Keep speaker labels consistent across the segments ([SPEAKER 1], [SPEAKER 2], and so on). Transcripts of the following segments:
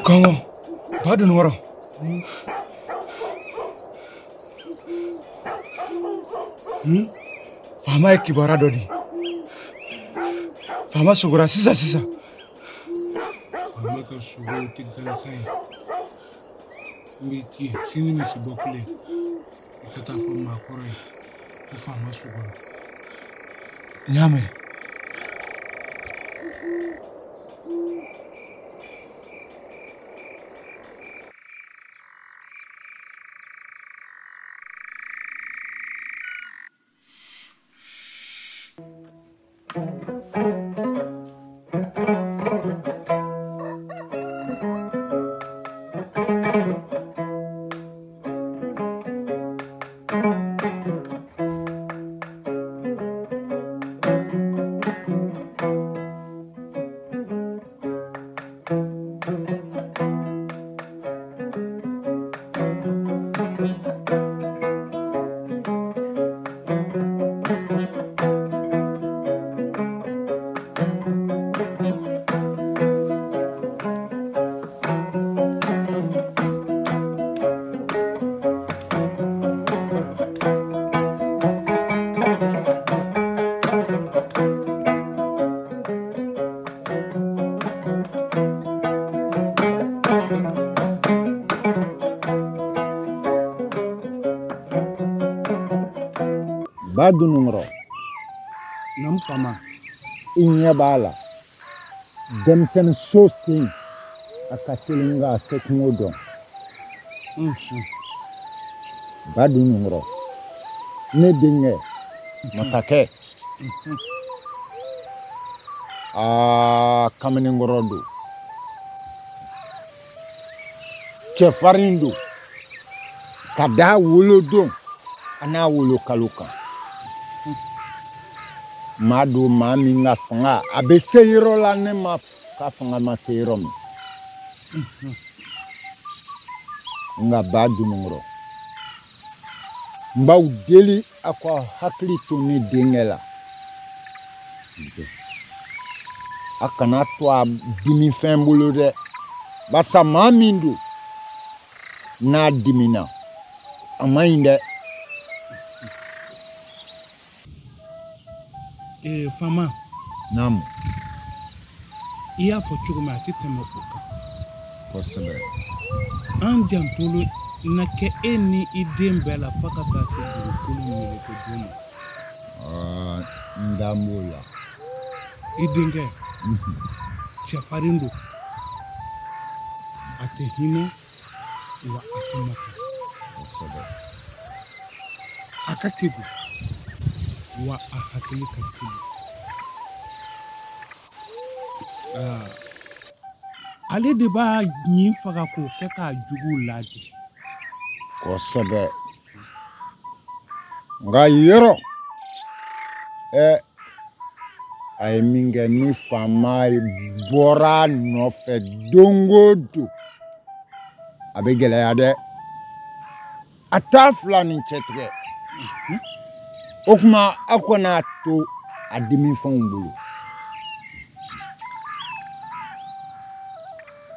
[SPEAKER 1] Kongo, pardon waro. Fama kibara dodi. Fama sugura sisa. Fama ka sugura tigala sai. Wiki sini misi bokule. Itata fama kore. Fama sugura. Nyame.
[SPEAKER 2] Badu numero.
[SPEAKER 1] Nam fama.
[SPEAKER 2] Inya bala. Demsen sosting. Akasilinga sekmodo. Badu numero. Ne dinge. Matake. Kamenengorodu. Chefarindu. Kada wulodum. Ana wulu kaluka. Madu mami nga fanga abeseyiro la ne ma ka fanga ma seyiro mi nga badu nungro mba udeli akwa hakli tuni dingela akana twa dimi fembulu de basa mamindu na dimina amainde
[SPEAKER 1] Fama.
[SPEAKER 2] Nam.
[SPEAKER 1] Iya fo chuguma kiteme oka.
[SPEAKER 2] Possible.
[SPEAKER 1] Andiam tulu na ke eni idembela fakata ko kulu ko duma.
[SPEAKER 2] Ndamula.
[SPEAKER 1] Idenge. Chafarindo. Atehino wa atumaka.
[SPEAKER 2] Possible.
[SPEAKER 1] Akatibu. Wa ahakili katibu. Ale de ba yin faga ko ke ka jugu laji.
[SPEAKER 2] Kosebe. Nga yero. Ay minga ni fama bora no fe dongodu. Abegele ade. Atafla ni chetre. Okuma akona to adimi fambulu.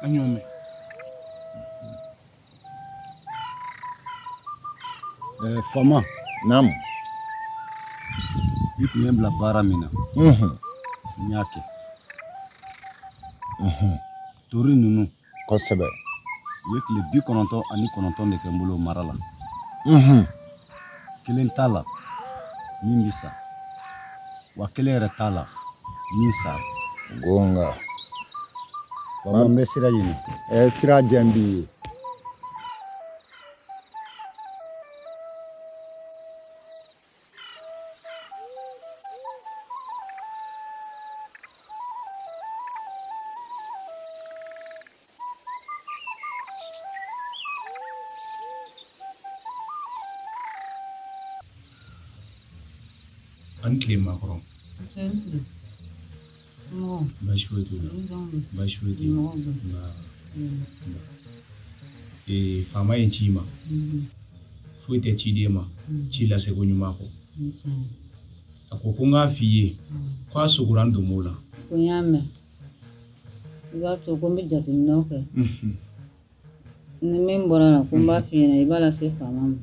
[SPEAKER 1] Anyome.
[SPEAKER 2] Fama. Nam.
[SPEAKER 3] Itu yembla bara mina. Nyake. Tori nunu.
[SPEAKER 2] kosɛbɛ
[SPEAKER 3] u ye tile 99 de kɛ n bolo mara la kelen t'a la min bɛ sa wa kelen yɛrɛ t'a la min sara
[SPEAKER 2] gonga
[SPEAKER 3] bama n bɛ sira ɲini
[SPEAKER 2] sira jɛn b'i ye
[SPEAKER 1] an tile makɔrɔ baasi foyi t'o la baasi foyi t'o la faama ye ci ma foyi tɛ ciden ma ci lase ko ɲuman kɔ a ko n k'a f'i ye ko a sogora n donmo la
[SPEAKER 4] ko n y'a mɛn i b'a to ko n bɛ jateminɛw kɛ ni min bɔra la ko n b'a f'i ɲɛna i b'a lase faama ma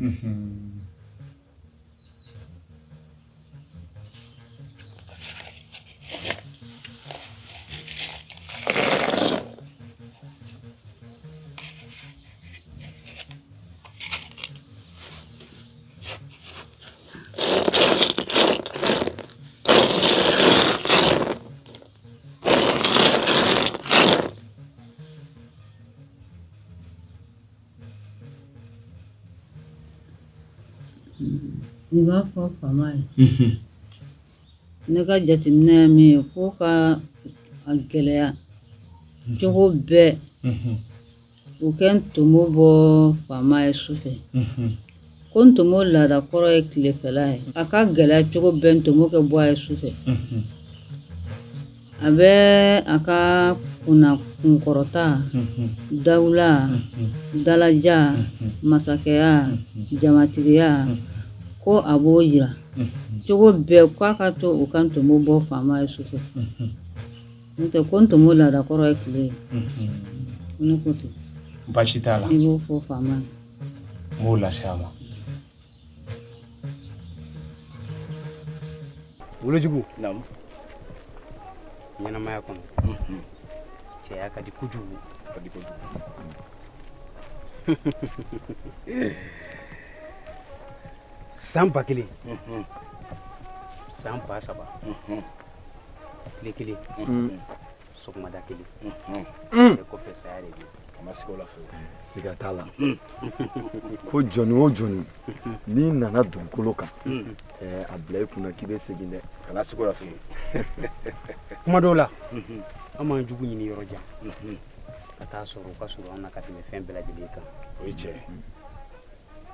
[SPEAKER 4] I b'a fɔ faama ye ne ka jateminɛ ye min ye fo ka a gɛlɛya cogo bɛɛ o kɛ ntomo bɔ faama ye su fɛ ko ntomo laada kɔrɔ ye tilefɛla ye a ka gɛlɛya cogo bɛɛ ntomo kɛ bɔ a ye su fɛ a bɛ a ka kunkɔrɔta dawula dalaja masakɛya jamatigiya ko a b'o jira cogo bɛɛ k'a ka to o ka ntomo bɔ faama ye su fɛ n'o tɛ ko ntomo laada kɔrɔ ye tile ye ne ko ten
[SPEAKER 1] baasi t'a la
[SPEAKER 4] i b'o fɔ faama ye
[SPEAKER 1] n b'o lase a ma
[SPEAKER 5] Mouloukou ɲɛnamaya kɔnɔ cɛya ka di kojugu san 1000 san 3000 tile kelen sɔgɔmada kelen kɔfɛ saya de bɛ a ma siga o la
[SPEAKER 2] siga t'a la ko jɔnni o jɔnni n'i nana dugukolo kan a bila i kunna k'i bɛ segin dɛ
[SPEAKER 5] kana siga o la kuma dɔw la an m'an jugu ɲini yɔrɔ jan ka taa sɔrɔ o ka surun an na ka tɛmɛ fɛn bɛɛ lajɛlen kan o ye tiɲɛ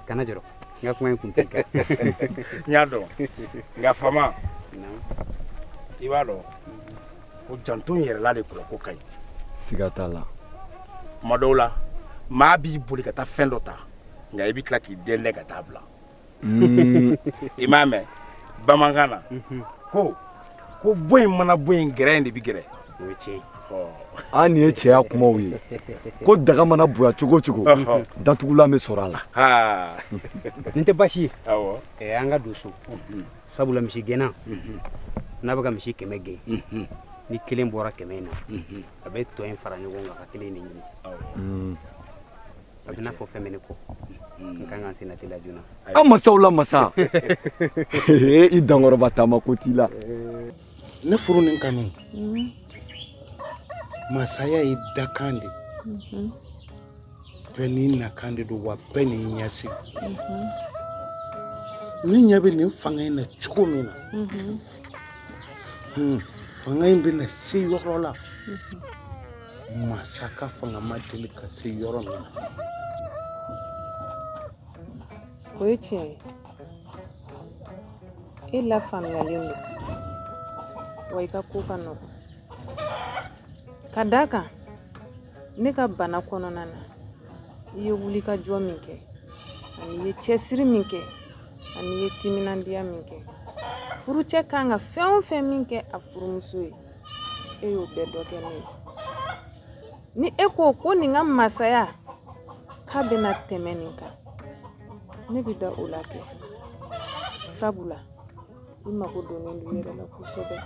[SPEAKER 5] kana jɔrɔ n ka kuma in kun tɛ kan
[SPEAKER 6] n y'a dɔn nka faama i b'a dɔn ko janto in yɛrɛla de kɔlɔ ko ka ɲi
[SPEAKER 2] siga t'a la
[SPEAKER 6] kuma dɔw la maa b'i boli ka taa fɛn dɔ ta nka i bɛ tila k'i dɛndɛn ka taa bila i m'a mɛn bamanankan na ko bɔ in mana bɔ in gɛrɛ in de bɛ gɛrɛ
[SPEAKER 5] o ye tiɲɛ
[SPEAKER 2] an nin ye cɛya kumaw ye ko daga mana bonya cogo o cogo datugulan bɛ sɔrɔ a la
[SPEAKER 5] nin tɛ baasi ye an ka don so sabula misi gɛnna n'a bɛ ka misi 100 gɛn ni kelen bɔra 100 in na a bɛ tɔ in fara ɲɔgɔn kan ka kelen de ɲini a bɛ n'a fɔ fɛn bɛ ne kɔ n kan ka n sen na teliya joona
[SPEAKER 2] an masaw la masa i dankɔrɔba taama ko t'i la
[SPEAKER 6] ne furu ni kanu masaya ye dakan de bɛɛ n'i nakan de don wa bɛɛ n'i ɲɛsigi ne ɲɛ bɛ nin fanga in na cogo min na fanga in bɛ na se yɔrɔ la masa ka fanga ma deli ka se yɔrɔ min na
[SPEAKER 7] o ye tiɲɛ ye e lafaamuyalen don wa i ka ko ka nɔgɔn ka d'a kan ne ka bana kɔnɔna na i ye wulikajɔ min kɛ ani i ye cɛsiri min kɛ ani i ye timinandiya min kɛ furucɛ kan ka fɛn o fɛn min kɛ a furumuso ye e y'o bɛɛ dɔ kɛ ne ye ni e ko nin ka masaya k'a bɛna tɛmɛ nin kan ne bɛ da o la kɛ sabula i mago donnen do i yɛrɛ la kosɛbɛ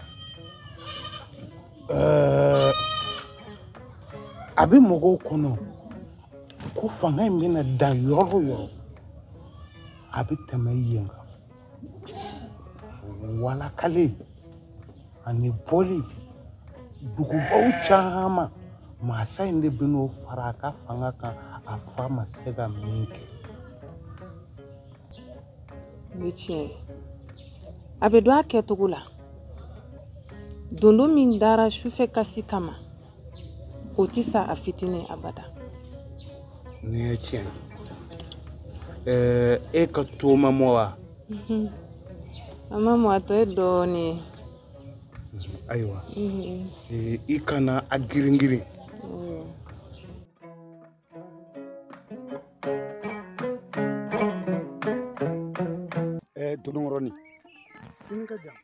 [SPEAKER 6] a bɛ mɔgɔw kɔnɔ ko fanga in bɛna dan yɔrɔ o yɔrɔ a bɛ tɛmɛ yen kan walakali ani bɔli dugubaw caman masa in de bɛ n'o fara a ka fanga kan a fa ma se ka min kɛ.
[SPEAKER 7] O ye tiɲɛ ye. A bɛ don a kɛcogo la. Dondo min dara sufɛ kasi kama o tɛ sa a fitinin abada.
[SPEAKER 6] Nin ye tiɲɛ ye. E ka to ma mɔ wa?
[SPEAKER 7] A ma mɔ a tɔ ye dɔɔnin.
[SPEAKER 6] Ayiwa i kana a girin-girin.
[SPEAKER 2] Donoŋɔrɔni sini ka jan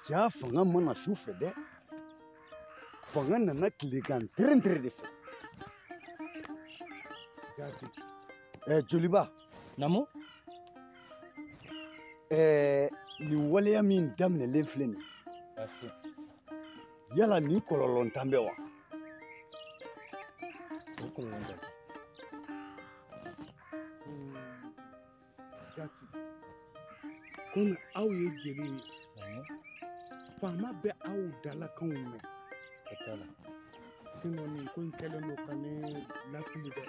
[SPEAKER 2] ja fanga mana su fɛ dɛ fanga nana tilegan tɛrɛn-tɛrɛn de fɛ joliba
[SPEAKER 8] namu
[SPEAKER 2] nin waleya min daminɛlen filɛ nin yala nin kɔlɔlɔ tan bɛ wa komi aw ye jeli ye faama bɛ aw dalakanw mɛn sinɔn nin ko in kɛlen don ka ne lafili dɛ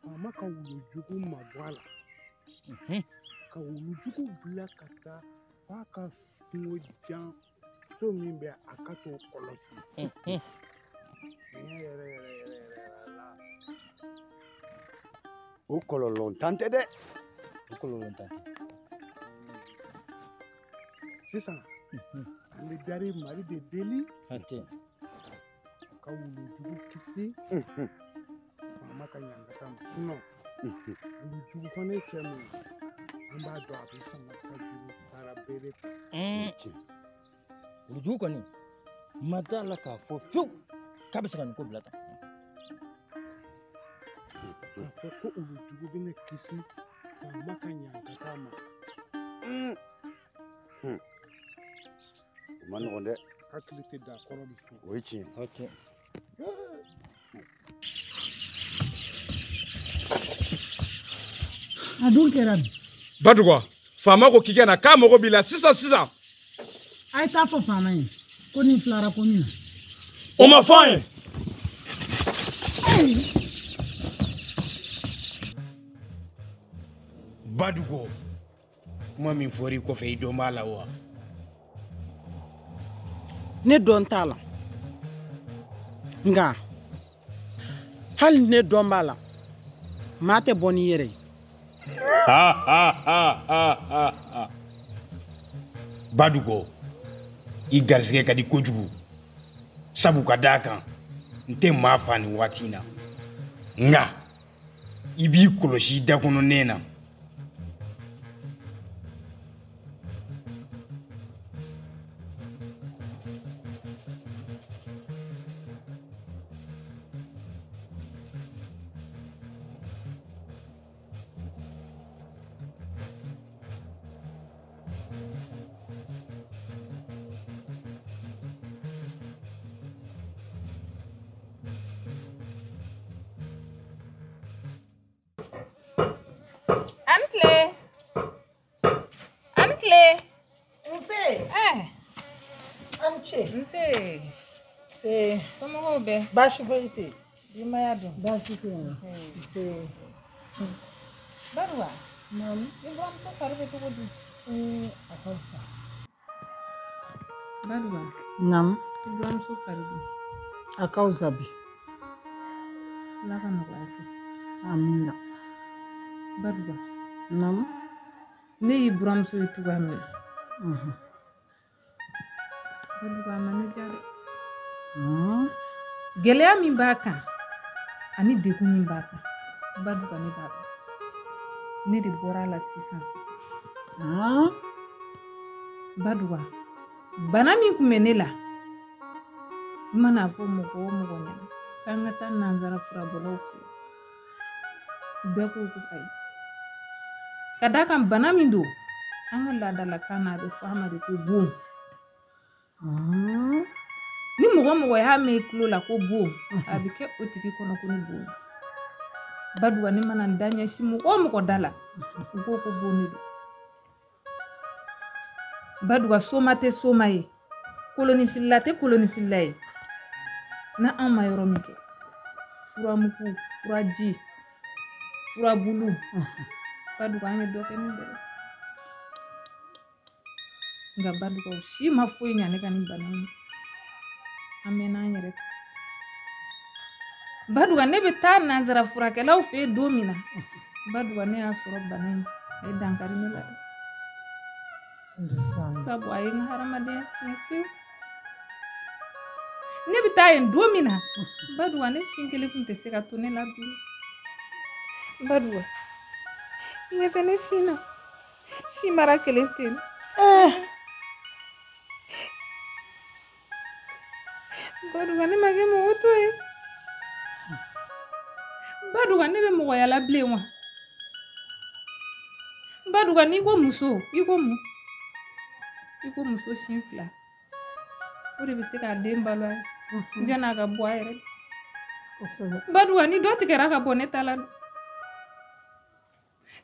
[SPEAKER 2] faama ka wulujugu ma bɔ a la ka wulujugu bila ka taa f'a ka kungo jan so min bɛ a ka t'o kɔlɔsi yɛrɛ la o kɔlɔlɔ tan tɛ dɛ o kɔlɔlɔ tan tɛ sisan an bɛ dari mali de deli ka wulujugu kisi faama ka ɲangata ma sinɔn wulujugu fana ye cɛ min an b'a dɔn a bɛ sɔn ka taa juru sara bere kan
[SPEAKER 8] wulujugu kɔni ma d'a la k'a fɔ fiyewu k'a bɛ se ka nin ko bila tan
[SPEAKER 2] k'a fɔ ko wulujugu bɛ ne kisi faama ka ɲangata ma o ma nɔgɔn dɛ hakili tɛ da kɔrɔ bi so o ye tiɲɛ ye
[SPEAKER 9] a dun kɛra bi
[SPEAKER 1] Badugwa faama ko k'i ka na k'a mago b'i la sisan
[SPEAKER 9] a ye taa fɔ faama ye ko nin filara ko min na
[SPEAKER 1] o ma fɔ an ye Badugwa kuma min fɔr'i kɔfɛ i dɔn b'a la wa
[SPEAKER 9] ne dɔn t'a la nka hali ne dɔn b'a la maa tɛ bɔ n'i yɛrɛ ye
[SPEAKER 1] Badugwa i garisɛgɛ ka di kojugu sabu ka d'a kan n tɛ maa fa nin waati in na nka i b'i kɔlɔsi dakɔnɔnɛ na
[SPEAKER 9] baasi foyi tɛ yen denbaya dun baasi tɛ yen Badugwa i buramuso fari bɛ cogo di a ka fisa Badugwa i buramuso fari bi a ka fisa bi Ala ka nɔgɔya kɛ amina Badugwa ne y'i buramuso ye cogoya min na Badugwa a ma ne diya dɛ gɛlɛya min b'a kan ani degun min b'a kan Badugwa ne b'a dɔn ne de bɔra a la sisan Badugwa bana min tun bɛ ne la n mana fɔ mɔgɔ o mɔgɔ ɲɛna k'an ka taa nanzara furabɔlaw fɛ bɛɛ ko ko ayi ka d'a kan bana min don an ka laadalakan na a bɛ fɔ a ma de ko bon
[SPEAKER 7] Ni mɔgɔ y'a mɛn tulo la ko bon a bɛ kɛ o tigi kɔnɔ ko ni bon baduga ni mana da ɲɛsin mɔgɔ da la u ko bon de don baduga soma tɛ soma ye kolonifilila tɛ kolonifilila ye na an ma yɔrɔ min kɛ furamugu furaji furabulu baduga an ye dɔ kɛ ni bɛɛ nka baduga si ma foyi ɲa ne ka ni bana in an mɛnna an yɛrɛ baduga ne bɛ taa nanzara furakɛlaw fɛ yen don min na baduga ne y'a sɔrɔ bana in a ye dankari ne la sabu a ye n ka hadamadenya tiɲɛ pewu ne bɛ taa yen don min na baduga ne sin kelen tun tɛ se ka to ne la bilen baduga ɲɛ tɛ ne sin na si mara kelen tɛ yen baduga ne ma kɛ mɔgɔ to ye baduga ne bɛ mɔgɔya la bilen wa baduga n'i ko muso i ko mun i ko muso sin fila o de bɛ se k'a den balo ye jan'a ka bɔ a yɛrɛ baduga ni dɔ tigɛra ka bɔ ne ta la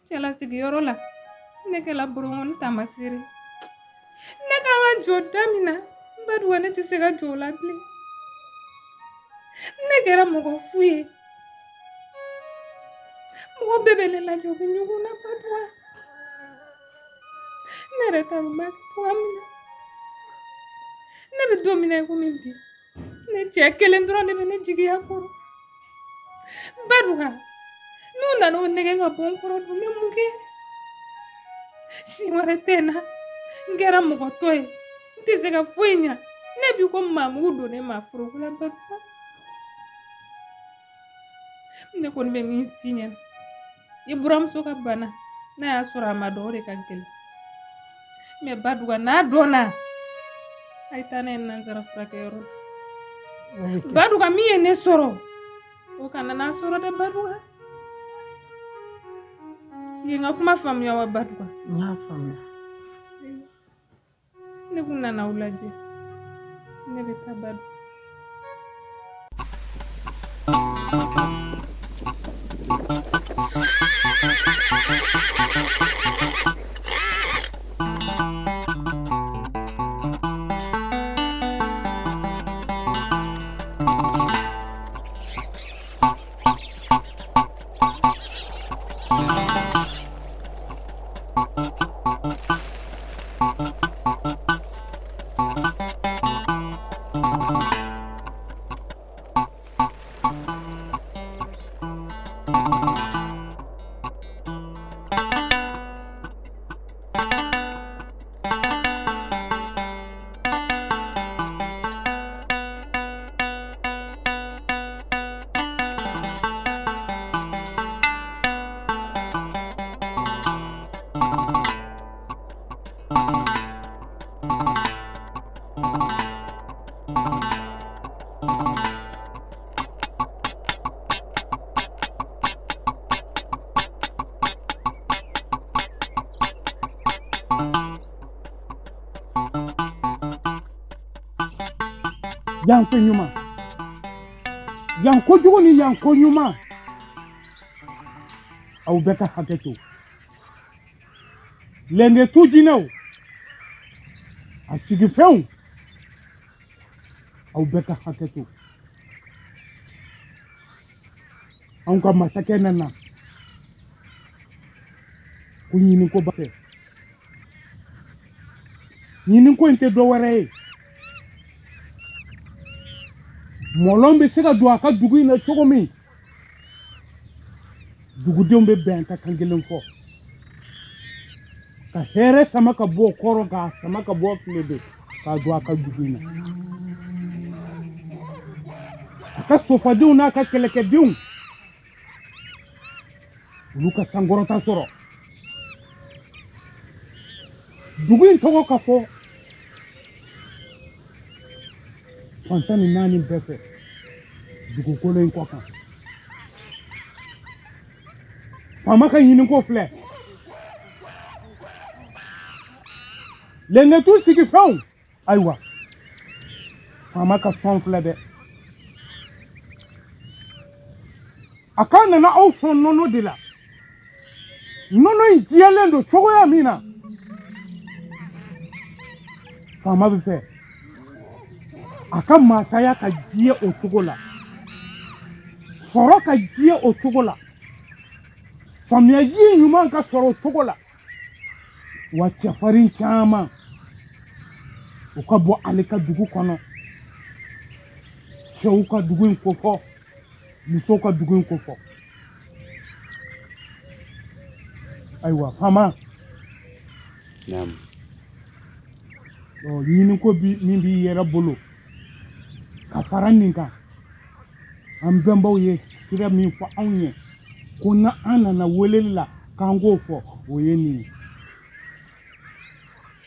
[SPEAKER 7] cɛlasigiyɔrɔ la ne kɛla boronkɔni tamasere ne kan ka jɔ da min na baduga ne tɛ se ka jɔ o la bilen ne kɛra mɔgɔ fu ye mɔgɔ bɛɛ bɛ ne lajɛ u bɛ ɲɔgɔn na baduga ne yɛrɛ t'a dɔn n b'a kɛ cogoya min na ne bɛ don min na komi bi ne cɛ kelen dɔrɔn de bɛ ne jigiya kɔrɔ baduga n'u nana o nɛgɛ ka bɔ n kɔrɔ dun n bɛ mun kɛ si wɛrɛ tɛ n na n kɛra mɔgɔ tɔ ye n tɛ se ka foyi ɲa ne bi ko maamugu don ne ma foroko la baduga ne kɔni bɛ min f'i ɲɛna i buramuso ka bana n'a y'a sɔrɔ a ma dɔn o de ka gɛlɛn mɛ baduga n'a dɔnna a ye taa n'a ye nanzara furakɛyɔrɔ la baduga min ye ne sɔrɔ o kana n'a sɔrɔ dɛ baduga i ye n ka kuma faamuya wa baduga n y'a faamuya ne kun nana aw lajɛ ne bɛ taa baduga
[SPEAKER 2] Yanko ɲuman yanko jugu ni yanko ɲuman aw bɛɛ ka hakɛ to lɛngɛ tu jinɛw a sigifɛnw aw bɛɛ ka hakɛ to anw ka masakɛ nana ko ɲiniko ba kɛ ɲiniko in tɛ dɔ wɛrɛ ye mɔlɔn bɛ se ka don a ka dugu in na cogo min dugudenw bɛ bɛn ka kan kelen fɔ ka hɛrɛ sama ka bɔ kɔrɔ k'a sama ka bɔ tilebe k'a don a ka dugu in na a ka sofadenw n'a ka kɛlɛkɛdenw olu ka sankɔrɔta sɔrɔ dugu in tɔgɔ ka fɔ fantan ni naani bɛɛ fɛ dugukolo in kɔ kan faama ka ɲiniko filɛ lɛngɛtu sigifɛnw ayiwa Fama ka fɛn filɛ dɛ a k'a nana aw sɔn nɔnɔ de la nɔnɔ in jɛlen don cogoya min na Fama bɛ fɛ a ka mansaya ka diɲɛ o cogo la sɔrɔ ka diɲɛ o cogo la faamuyaji ɲuman ka sɔrɔ o cogo la wa cɛfarin caman u ka bɔ ale ka dugu kɔnɔ cɛw ka dugu in kofɔ musow ka dugu in kofɔ ayiwa Fama ɲini ko min b'i yɛrɛ bolo ka fara nin kan an bɛnbaw ye sira min fɔ anw ye ko na an nana weleli la k'an k'o fɔ o ye nin ye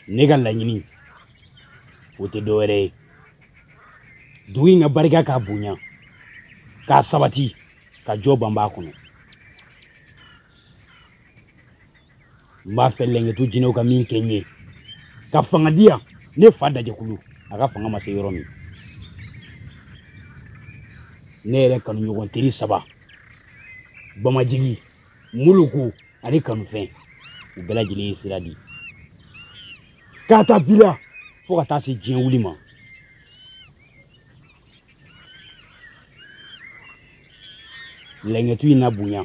[SPEAKER 1] ne ka laɲini o tɛ dɔ wɛrɛ ye dugu in ka barika k'a bonya k'a sabati ka jɔ banbaa kɔnɔ n b'a fɛ lɛngɛtu jinɛw ka min kɛ n ye ka fanga di yan ne fa Dajɛkulu a ka fanga ma se yɔrɔ min ne yɛrɛ kanuɲɔgɔn teri 3 Bamadjiquu Mouloukou ani kanufɛn u bɛɛ lajɛlen ye sira di k'a ta bi la fo ka taa se diɲɛ wuli ma lɛngɛtu in na bonya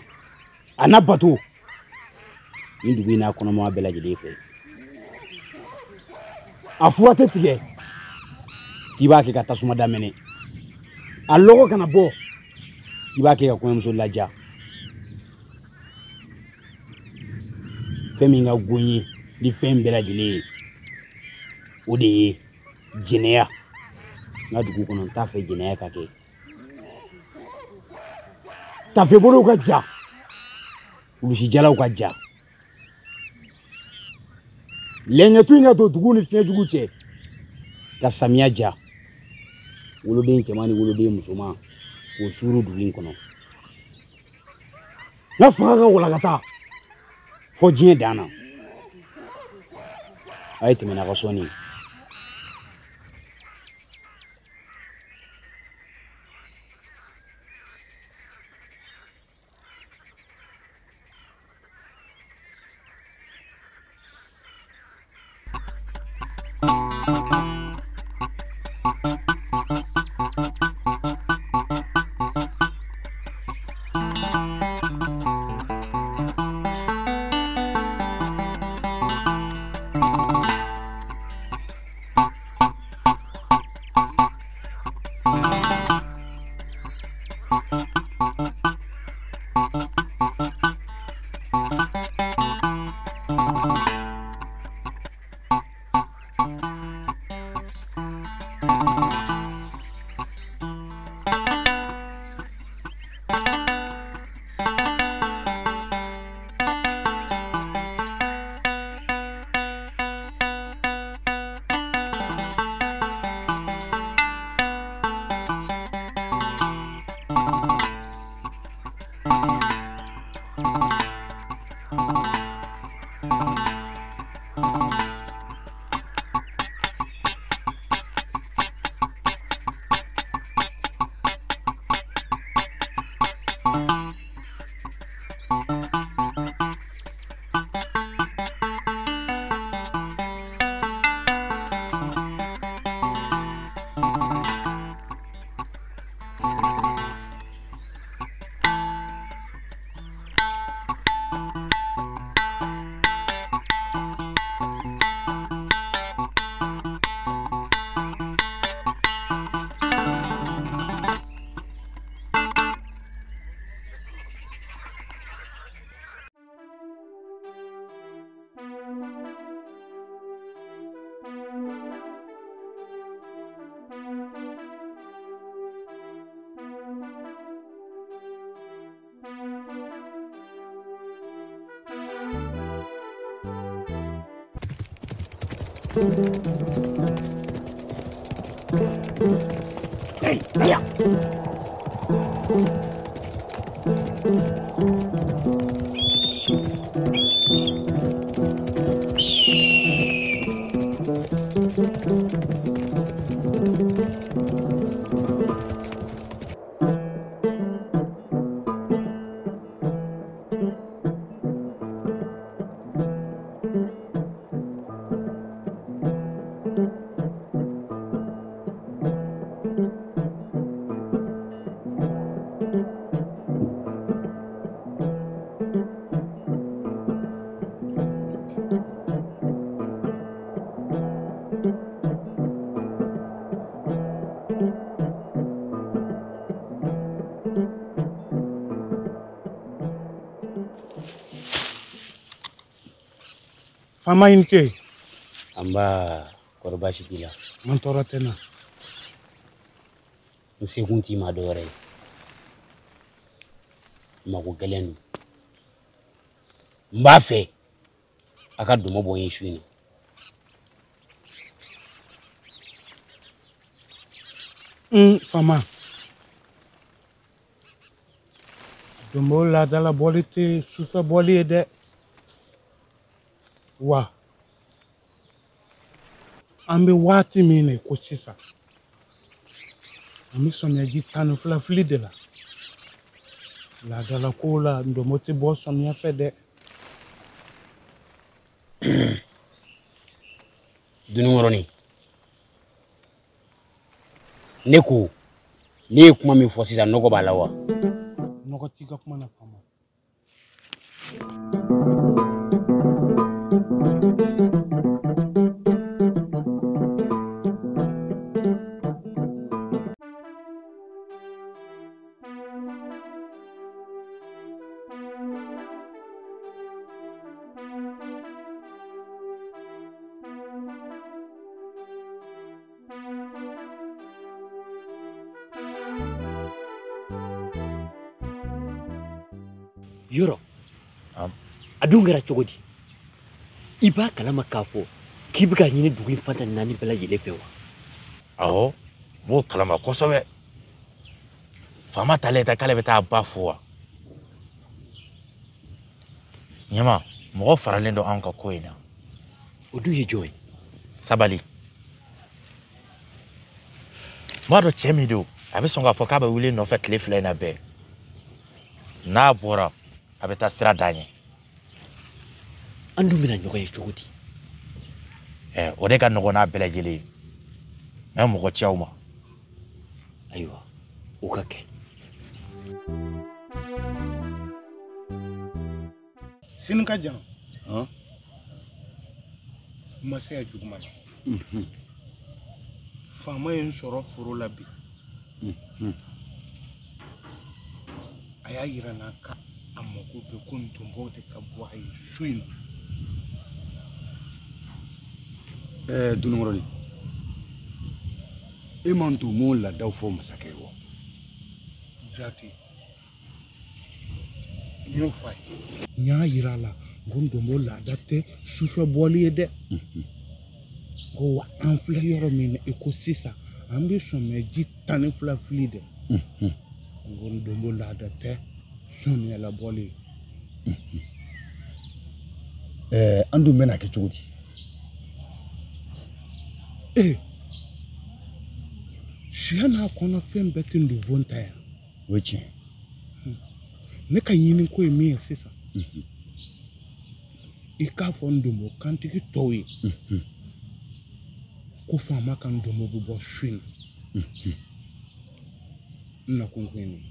[SPEAKER 1] a na bato nin dugu in n'a kɔnɔma bɛɛ lajɛlen fɛ a fura tɛ tigɛ k'i b'a kɛ ka tasuma damɛnɛ a lɔgɔ kana bɔ k'i b'a kɛ ka kɔɲɔmuso laja fɛn min ka gon ye ni fɛn bɛɛ lajɛlen ye o de ye jɛnɛya n ka dugu kɔnɔ n t'a fɛ jɛnɛya ka kɛ tafebolow ka ja kulusijalaw ka ja lɛngɛtu in ka don dugu ni fiɲɛjugu cɛ ka samiya ja woloden cɛman ni woloden musoman k'o suuru dugu in kɔnɔ n'a fanga ka walakata fɔ diɲɛ dan na a ye tɛmɛ n'a ka sɔnni Hey, allá.
[SPEAKER 2] Fama inte.
[SPEAKER 5] Amba korbashi kila.
[SPEAKER 2] Mantoro tena.
[SPEAKER 5] Nsekunti madore. Mako galenu. Mbafe. Akadumo boye shwina.
[SPEAKER 2] Fama. Dumbo la dala bolite susa boli de. Wa. Ambe wati mine kusisa. Ami somya jitano flafli de la. La dala kola ndomoti bo somya fede.
[SPEAKER 5] Dunungoroni. Neku. Ni kuma mi fo sisan nogo balawa.
[SPEAKER 2] Nogo tiga kuma na Fama.
[SPEAKER 10] Yoro. Adungara chogodi. Iba kalama kafo. Kibiga nyine dugu infanta nani bela yelefewa.
[SPEAKER 6] Aho, mo kalama kosowe. Fama taleta kale beta bafwa. Nyama, mo faralendo anka koina.
[SPEAKER 10] Odu ye joy.
[SPEAKER 6] Sabali. Mado chemido, abisonga fokaba wile no fait lefle na be. Na bora abeta sira danye.
[SPEAKER 10] Andu mina nyoga yechogodi.
[SPEAKER 6] Odeka nogo na bela jele. Na mo ko chiauma.
[SPEAKER 10] Aywa, ukake.
[SPEAKER 2] Sinka jan. Masaya jugman. Fama yin soro furu labi. Aya yira na ka amako be kun tumbo de ka boy swin.
[SPEAKER 3] Dunungoroni. Emantu mo la daw fo masakewo.
[SPEAKER 2] Jati. Nyo fay. Nya yira la gondombo la date sufa boli de. Go wa amfla yoro min ekosisa. Ambi some ji tani fla flide. Gondombo la date sonya la boli.
[SPEAKER 3] Andu mena ke chogodi.
[SPEAKER 2] Shiana kona fem betin du vontaya.
[SPEAKER 3] Wechi.
[SPEAKER 2] Neka yini ko emi sisa. Ika fondomo kantiki towi. Ko fama kan domo bo swin. Na kunkweni.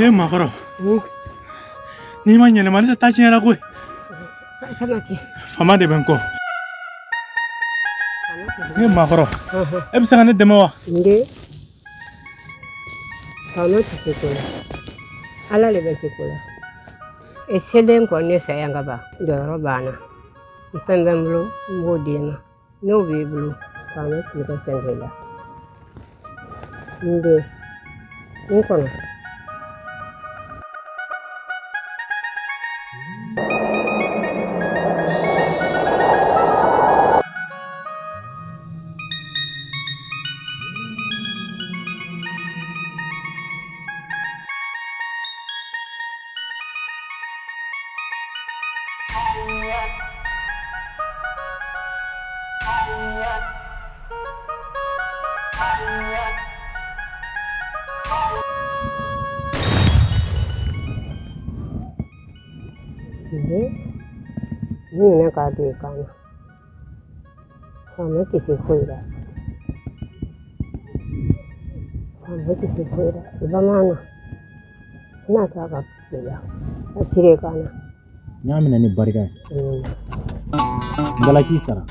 [SPEAKER 2] makaro. Ni ma ɲɛnɛmani tɛ taa tiɲɛ la koyi.
[SPEAKER 11] Samati.
[SPEAKER 2] Fama de bɛ n kɔ. Ne makaro. E bɛ se ka ne dɛmɛ wa?
[SPEAKER 11] Nde. Fama tɛ se ko la. Ala le bɛ se ko la. E selen kɔni ne fɛ yan ka ban. Jɔyɔrɔ banna. I fɛn bɛ n bolo n b'o d'e ma. N'o b'i bolo fama tɛ ka fɛn kɛ la. Nde. N kɔnɔ. Ni ka do kana. Fama tɛ se foyi la. Fama tɛ se foyi la. Bamaana. N'a ta ka bila. A sire kana.
[SPEAKER 10] Nya mina ni barika. Ngala ki sara.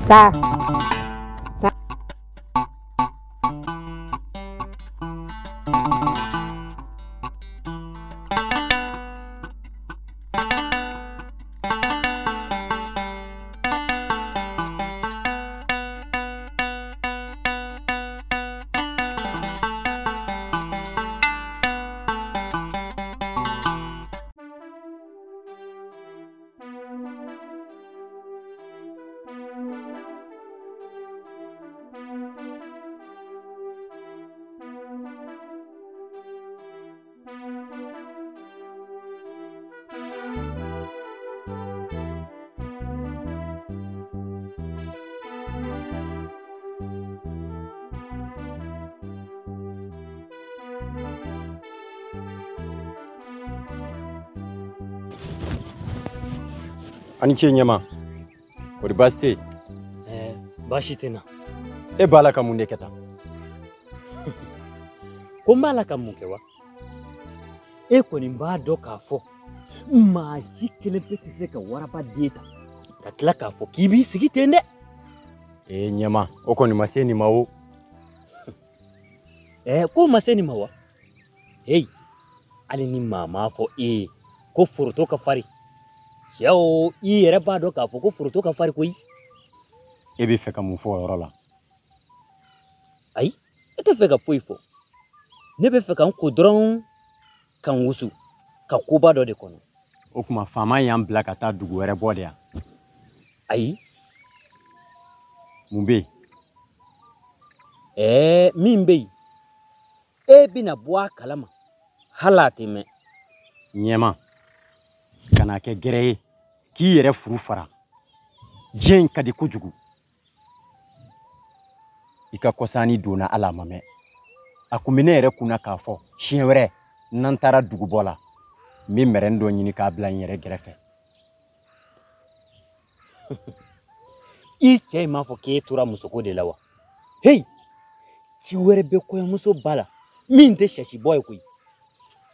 [SPEAKER 11] Ta.
[SPEAKER 3] Ani ce ɲɛma o de baasi tɛ yen.
[SPEAKER 10] Baasi tɛ n na.
[SPEAKER 3] E b'a la ka mun de kɛ tan?
[SPEAKER 10] Ko n b'a la ka mun kɛ wa? E kɔni b'a dɔn k'a fɔ maa si kelen pe tɛ se ka waraba den ta ka tila k'a fɔ k'i b'i sigi ten dɛ.
[SPEAKER 3] Ɲɛma o kɔni ma se nin ma o.
[SPEAKER 10] K'o ma se nin ma wa? Hali ni maa m'a fɔ e ye ko foroto ka farin. Cɛw i yɛrɛ b'a dɔn k'a fɔ ko foroto ka farin koyi.
[SPEAKER 3] E bɛ fɛ ka mun fɔ o yɔrɔ la?
[SPEAKER 10] Ayi, e tɛ fɛ ka foyi fɔ. Ne bɛ fɛ ka n ko dɔrɔn ka n wusu ka koba dɔ de kɔnɔ.
[SPEAKER 3] O tuma faama y'an bila ka taa dugu wɛrɛ bɔ de yan?
[SPEAKER 10] Ayi.
[SPEAKER 3] Mun bɛ
[SPEAKER 10] yen? Min bɛ yen, e bɛna bɔ a kalama hali a tɛ mɛn.
[SPEAKER 3] Ɲɛma kana kɛ gɛrɛ ye k'i yɛrɛ furu fara. Diɲɛ in ka di kojugu. I ka kɔsani donna Ala ma mɛn. A kun bɛ ne yɛrɛ kunna k'a fɔ siɲɛ wɛrɛ n'an taara dugubɔ la n bɛ mɛrɛni dɔ ɲini k'a bila n yɛrɛ gɛrɛfɛ.
[SPEAKER 10] I cɛ in m'a fɔ k'e tora musoko de la wa? Ci wɛrɛ bɛ kɔɲɔmuso ba la min tɛ sɛsibɔ ye koyi.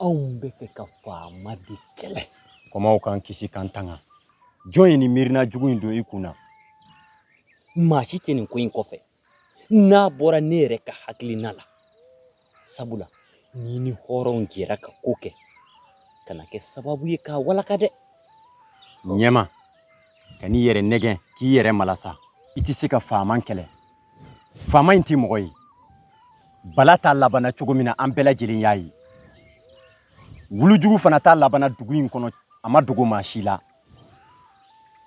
[SPEAKER 10] Anw bɛ fɛ ka faama de kɛlɛ.
[SPEAKER 3] Kɔmaw k'an kisi k'an tanga. Jɔn ye nin miirina jugu in don i kunna?
[SPEAKER 10] Maa si tɛ nin ko in kɔfɛ n'a bɔra ne yɛrɛ ka hakilina la. Sabula ni ni hɔrɔnw jɛra ka ko kɛ kana kɛ sababu ye k'a walaka dɛ.
[SPEAKER 3] Ɲɛma ka n'i yɛrɛ nɛgɛn k'i yɛrɛ malasa i tɛ se ka faama kɛlɛ. Faama in tɛ mɔgɔ ye. Bala t'a labanna cogo min na an bɛɛ lajɛlen y'a ye. Wulujugu fana t'a labanna dugu in kɔnɔ a ma dogo maa si la.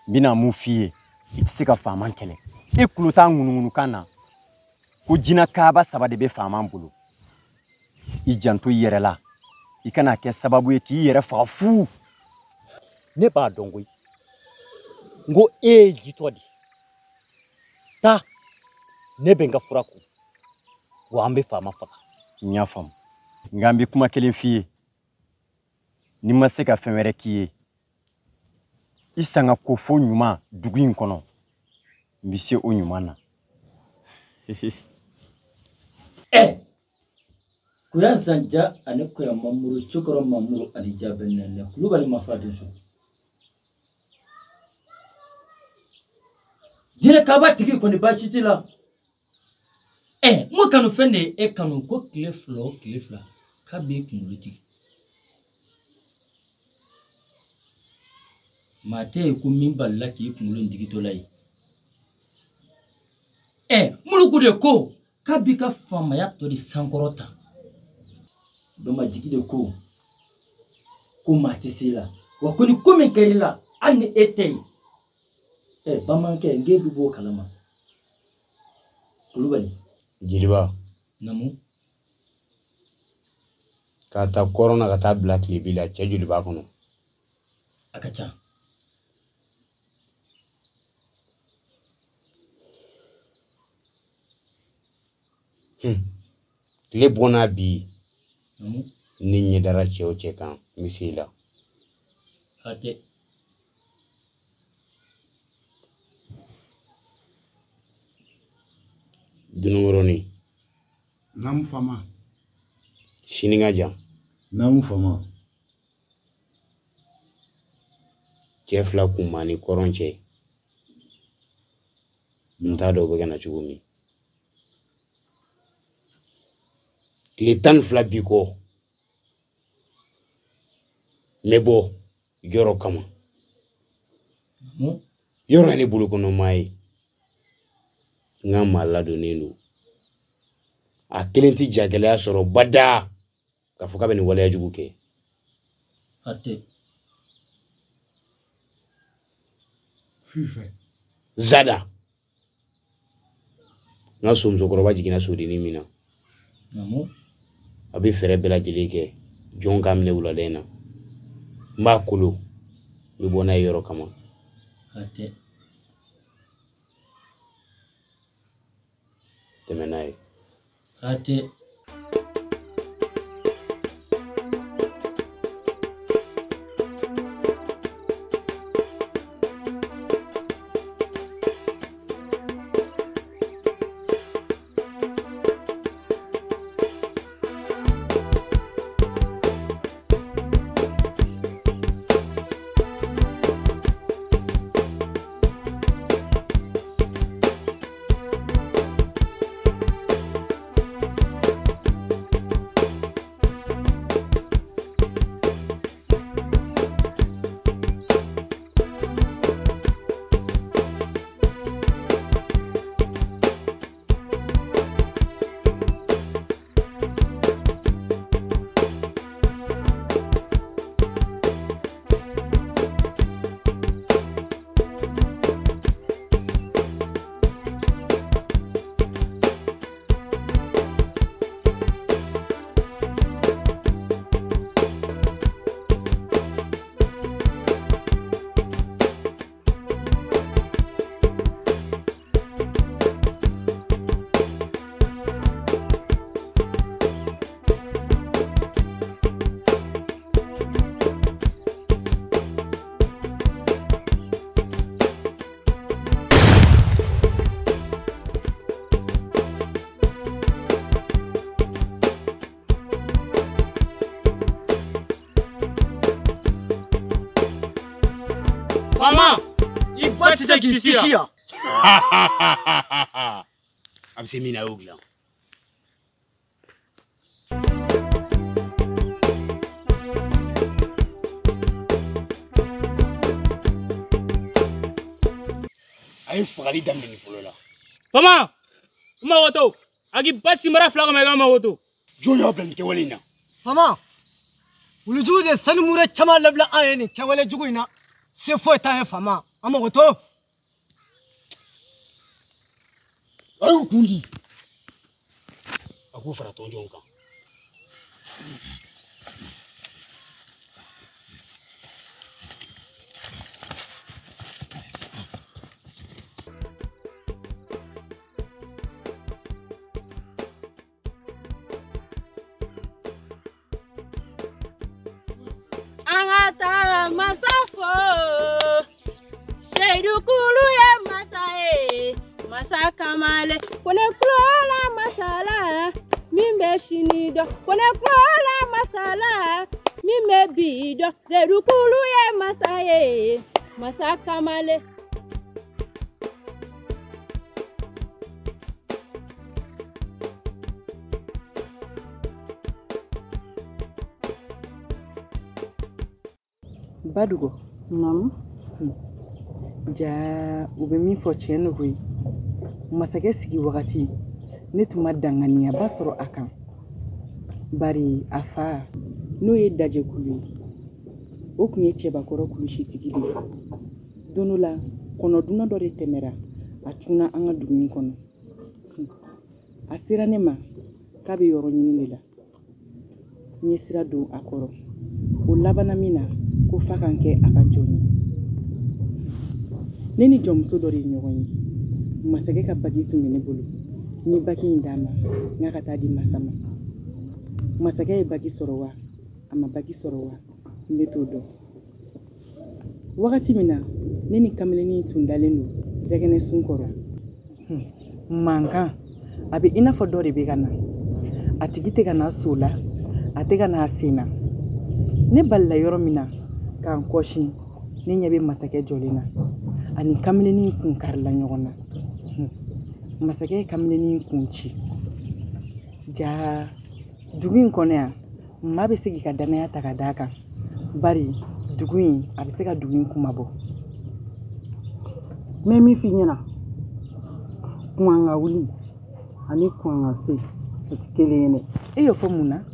[SPEAKER 3] N bɛna mun f'i ye i tɛ se ka faama kɛlɛ. I kulo t'a ŋunuŋunukan na ko jinɛ kaaba saba de bɛ faama bolo. I janto i yɛrɛ la. I kana kɛ sababu ye k'i yɛrɛ faga fu.
[SPEAKER 10] Ne b'a dɔn koyi. ngo jitodi ta ne benga furaku wa ambe fama faga
[SPEAKER 3] nya fam ngambi kuma kelen fiye ni ma se ka fɛn wɛrɛ k'i ye i sanga ko fo ɲuman dugu in kɔnɔ n bi se o ɲuman na
[SPEAKER 8] kuya sanja ani kuya mamuru chokoro mamuru ani jabenene kulubali mafadin so jire kaba tigi ko ni bashiti la mo kanu fende e kanu ko kile fla ka be kungulu tigi mate ku min balla ki kungulu tigi to lai Mouloukou de ko ka bi ka famaya to di sankorota Bamadjiquu de ko mate sila wa ko ni komen kerila ani etei bamanke ngebi bo kalama kulubali
[SPEAKER 5] jiriba
[SPEAKER 8] namu
[SPEAKER 5] kata corona kata black libila chejuli ba kono
[SPEAKER 8] akacha
[SPEAKER 5] le bona bi ni nye dara cheo chekan misila
[SPEAKER 8] ate
[SPEAKER 5] dunumoroni
[SPEAKER 2] Nam fama.
[SPEAKER 5] Shiningaja.
[SPEAKER 2] Nam fama.
[SPEAKER 5] Jefla kumani koronche. Ntado begana chugumi. Litan flabiko. Lebo yoro kama. Yoro ni bulu kono mai. Ngama lado nenu. A kelenti jagele asoro bada kafuka beni wale ajubuke
[SPEAKER 8] ate
[SPEAKER 2] Fife
[SPEAKER 5] zada ngaso mzokoro jigina sodi ni mina
[SPEAKER 8] namu
[SPEAKER 5] abi fere bela jilike jonga mne ulalena makulu mbona yoro kama
[SPEAKER 8] ate
[SPEAKER 5] temenaye
[SPEAKER 8] ate
[SPEAKER 1] Mama, il va te dire ici.
[SPEAKER 5] Absemina ogla.
[SPEAKER 1] Aïe fagali damini folola.
[SPEAKER 10] Mama, ma woto. Agi basi mara flaga mega ma woto.
[SPEAKER 1] Joya ben ke walina.
[SPEAKER 12] Mama, Mouloukou de sani mure chama labla ayeni ke wale juguina. C'est faux ta fama. Ama woto.
[SPEAKER 1] Ayu kundi. Aku fara tonjo nka.
[SPEAKER 13] Masata masafo Seidu kulu ye masae Masakamale Kone klola masala Mimbe shinido Kone klola masala Mimbe bido Seidu kulu ye masae Masakamale
[SPEAKER 14] Badugo.
[SPEAKER 9] Nam.
[SPEAKER 14] Ja ube min fo chen hui. Masake sigi wakati. Ne tuma dangania basoro akan. Bari afa no ye daje kulu. O kunye cheba koro kulu shitigili. Dono la kono duna dore temera. Atuna anga dumin kono. Asira nema kabe yoro nyini la. Nyesira do akoro. O labana mina ko fakanke aka joni. Neni jomso dori nyogoni. Masake ka bagi tumene bulu. Ni bagi indama ngaka di masama. Masake e bagi sorowa ama bagi sorowa netodo. Wakati mina neni kameleni tundalenu zegene sunkoro. Manka abi ina fo dori bigana. Atigite kana sula atega na asina. Ne balla yoro mina kan koshi ne nyabe masake jolina ani kamileni kun karla nyogona masake kamileni kunci ja duguin konea mabe sigi ka danaya takadaka bari duguin abiseka duguin kumabo
[SPEAKER 9] Memi finyana kuanga wuli ani kuanga se kelene
[SPEAKER 14] eyo fo muna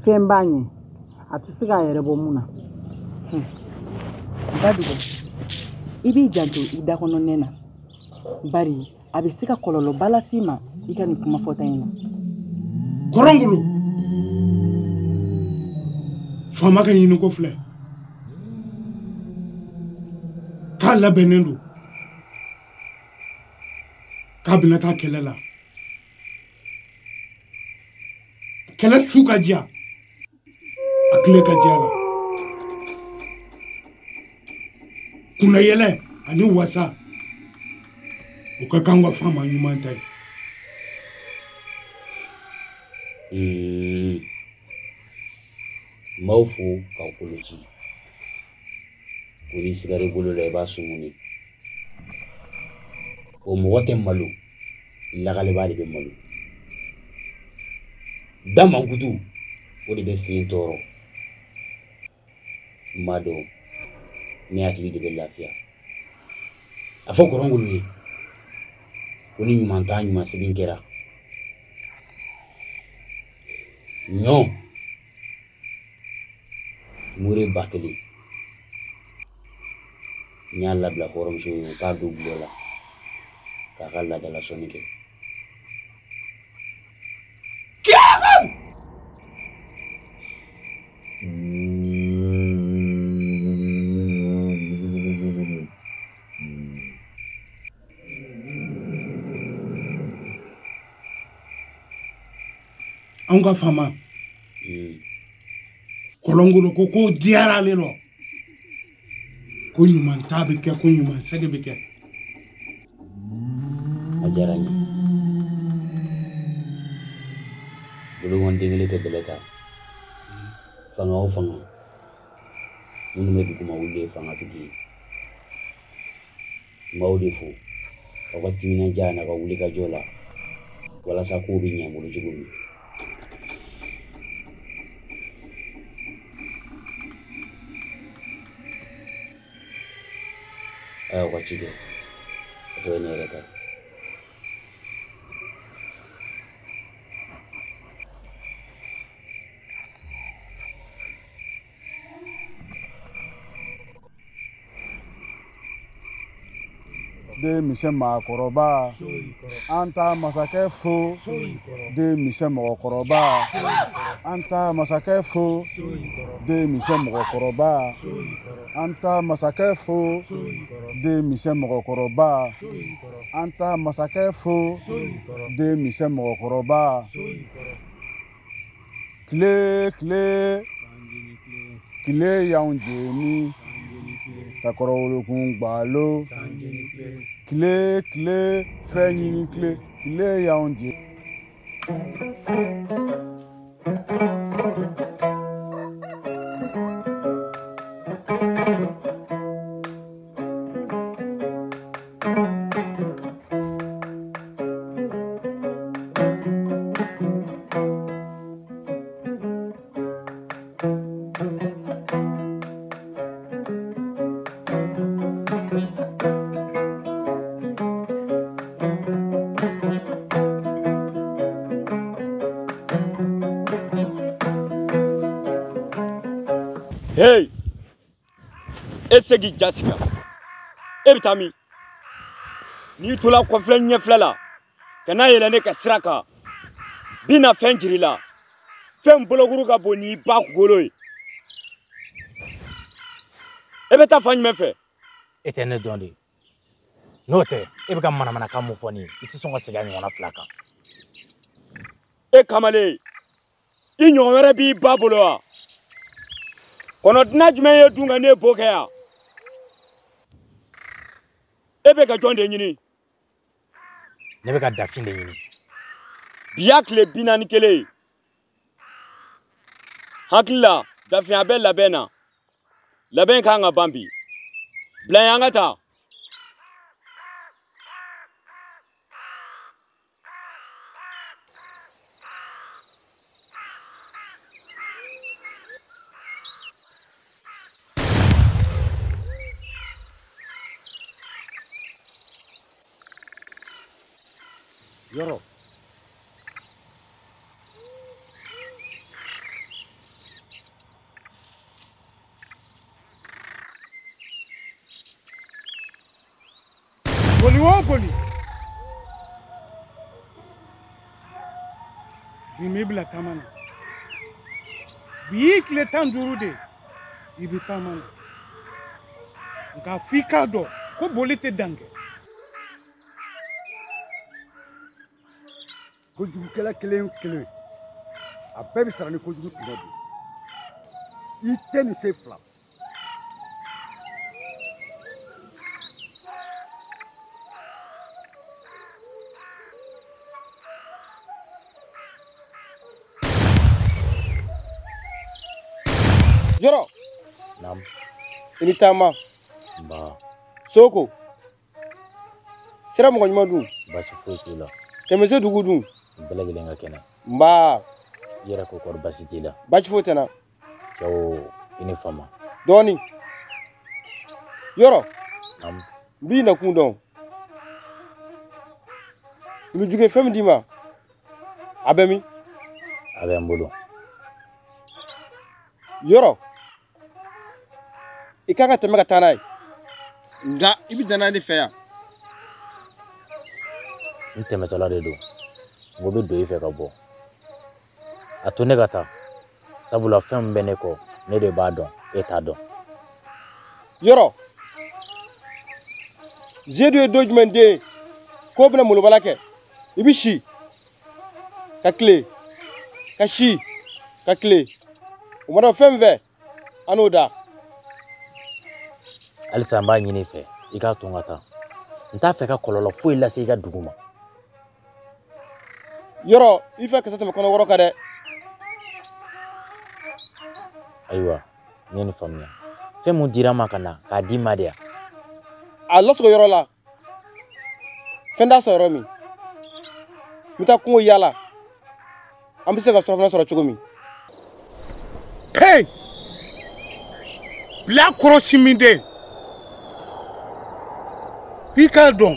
[SPEAKER 9] fembanye atisiga yerebo muna
[SPEAKER 14] badugo ibi janto idakono nena bari abisika kololo balasima ikani kuma fota ina
[SPEAKER 2] korongulu fama kan yinu ko fle kala benendo kabina ta kelela kela suka jia akile ka jala kuna yele ani wasa ukakangwa fama nyumantai
[SPEAKER 10] maufu kaukuluji kuri sigare bulu la ba sumuni o mo wote malu lagale ba de malu dama gudu o de sin toro mado ni atli de lafia afo korongulu ni kuni mantanyu masibingera no mure bakeli nyalla bla forum joyo ka dublo la ka kala dala sonike
[SPEAKER 2] Anga fama kolongolo ko diara lelo ko nyuman tabe ke ko nyuman sege beke
[SPEAKER 10] ajarani bulu wonde ngile te beleta fanga o fanga munu me duguma wulle fanga tugi mawde fu wakati mina jana ka wuli ka jola wala sa ko bi nyamulu jigulu wakati do to ne reka
[SPEAKER 15] de mise makoroba anta masake fo de mise mokoroba anta masake fo de mise mokoroba anta masake fo de mise mokoroba anta masake fo de mise mokoroba clé kile y'anw jeni ka kɔrɔ wolokun gbalo kile fɛn ɲini kile y'anw je
[SPEAKER 10] Hey! Esegi Jessica. Ebitami. Ni tula ko flen nye flala. Kana yele ne ka sraka. Bina fenjiri la. Fem bologuru ka boni ba goloy. Ebeta fany mefe.
[SPEAKER 16] Etene dondi. Note, ebika mana kamu foni. Iti songa segani wana flaka.
[SPEAKER 10] E kamale. Inyo were bi baboloa. Kono dina jumɛn ye dunga ne bo kɛ yan e bɛ ka jɔn de ɲini
[SPEAKER 16] ne bɛ ka dafin de ɲini
[SPEAKER 10] biya tile 41 hakili la dafin a bɛ labɛn na labɛn kan ka ban bi bila yan ka taa
[SPEAKER 16] Yoro.
[SPEAKER 2] Boli wo boli. Bimi bila tamana. Bi kile 15 de. Ibi tamana. Nka fika do ko boli te dange.
[SPEAKER 17] Kojugukɛla kelen a bɛɛ bɛ sara ni kojugu tuma don I tɛ nin se fila
[SPEAKER 10] Joro
[SPEAKER 16] nam
[SPEAKER 10] ini tama
[SPEAKER 16] ba
[SPEAKER 10] soko sira mɔgɔ ɲuman dun
[SPEAKER 16] basi foyi t'u la
[SPEAKER 10] tɛmɛse dugu dun
[SPEAKER 16] bɛɛ lajɛlen ka kɛnɛ
[SPEAKER 10] nba
[SPEAKER 16] yɛrɛ ko kɔrɔ basi t'i la
[SPEAKER 10] basi foyi tɛ n na
[SPEAKER 16] cɛw I ni fama
[SPEAKER 10] dɔɔni yɔrɔ
[SPEAKER 16] nam
[SPEAKER 10] n b'i nakun dɔn wulujuge fɛn min d'i ma a bɛ min
[SPEAKER 16] a bɛ n bolo
[SPEAKER 10] yɔrɔ I kan ka tɛmɛ ka taa n'a ye nka I bi danna ne fɛ yan
[SPEAKER 16] n tɛmɛtɔla de don n ko bɛ don I fɛ ka bɔ a to ne ka taa sabula fɛn min bɛ ne kɔ ne de b'a dɔn e t'a dɔn
[SPEAKER 10] yɔrɔ Zedu ye don jumɛn den ye k'o bɛna molobala kɛ I bi si ka tile ka si ka tile o ma dɔn fɛn min fɛ an n'o da
[SPEAKER 16] halisa n b'a ɲini I fɛ I k'a to n ka taa n t'a fɛ ka kɔlɔlɔ foyi lase I ka dugu ma
[SPEAKER 10] yɔrɔ I fɛ kasa tɛmɛ kɔnɔ wɔrɔ kan dɛ
[SPEAKER 16] ayiwa n ye nin faamuya fɛn mun dira n ma ka na k'a d'i ma de yan
[SPEAKER 10] a lasogo yɔrɔ la fɛn t'a sɔrɔ yɔrɔ min n bɛ taa kungo yaala an bɛ se ka surafana sɔrɔ cogo min
[SPEAKER 2] Hey! Bila kɔrɔsi min den f'i k'a dɔn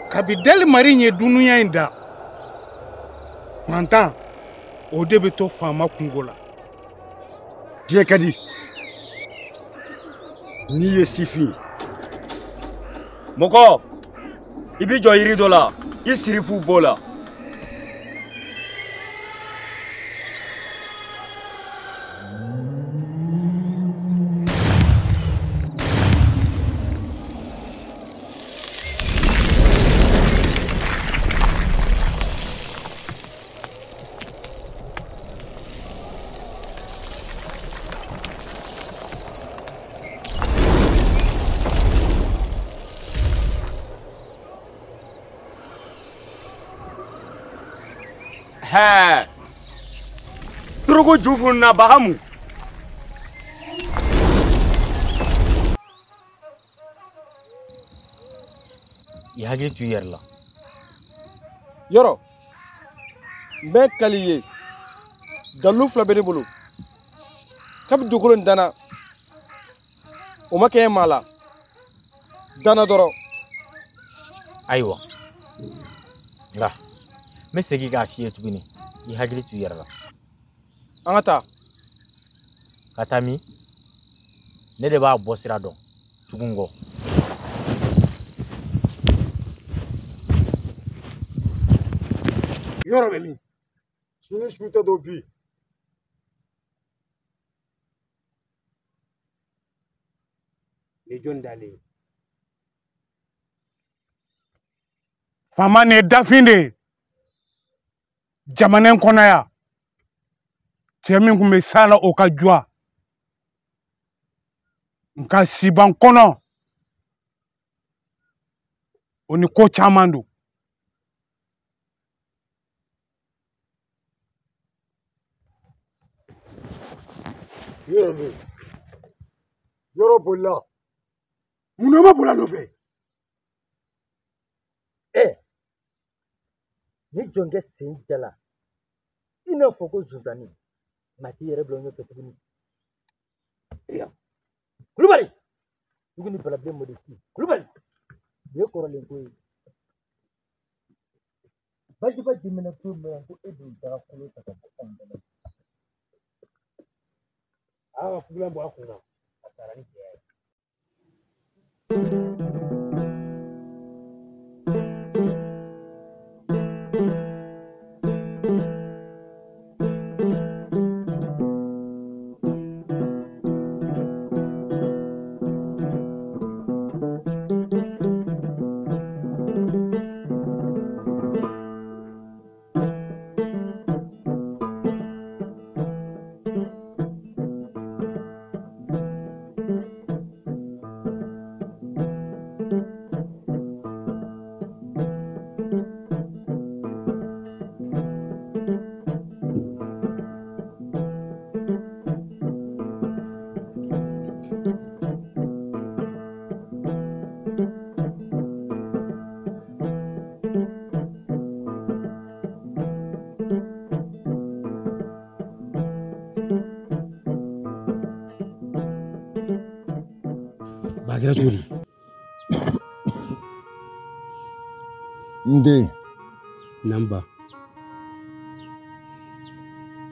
[SPEAKER 2] kabi dali mari ye dunuya in da fantan o de bɛ to faama kungo la
[SPEAKER 17] diɲɛ ka di n'i ye sifin
[SPEAKER 10] mɔgɔ I bi jɔ yiri dɔ la I siri fu b'o la
[SPEAKER 3] He. Turugu jufu na bahamu.
[SPEAKER 16] Ya hakili tu yɛrɛ la.
[SPEAKER 18] Yɔrɔ n bɛ kali ye dalu fila bɛ ne bolo kabi dugukolo in dana o ma kɛ maa la dana dɔrɔn.
[SPEAKER 16] Ayiwa nka n bɛ segin k'a f'i ye tuguni i hakili t'u yɛrɛ la.
[SPEAKER 18] An ka taa.
[SPEAKER 16] Ka taa min ne de b'a bɔ sira dɔn tugun kɔ.
[SPEAKER 17] Yɔrɔ bɛ min sini su tɛ don bi.
[SPEAKER 2] Ni jɔn dalen.
[SPEAKER 19] Faama nin ye dafin de ye jamana in kɔnɔ yan cɛ min tun bɛ s'a la o ka juwa nka siban kɔnɔ o ni ko caman don.
[SPEAKER 17] Yɔrɔ bolila munna ma boli a nɔfɛ.
[SPEAKER 8] Ni jɔnkɛ sen jala i n'a fɔ ko zonzannin maa t'i yɛrɛ bila ɲɛfɛ tuguni. Kulubali tuguni baladen modesti Kulubali nin ye kɔrɔlen ko ye. Bajiba dimina to mɛn ko e dun daga kolo ta ka bɔ anw dala.
[SPEAKER 2] A ka fugulan bɔ a kun na a sara ni cɛ ye.
[SPEAKER 1] Kɛra cogo di?
[SPEAKER 15] N den.
[SPEAKER 1] Namba.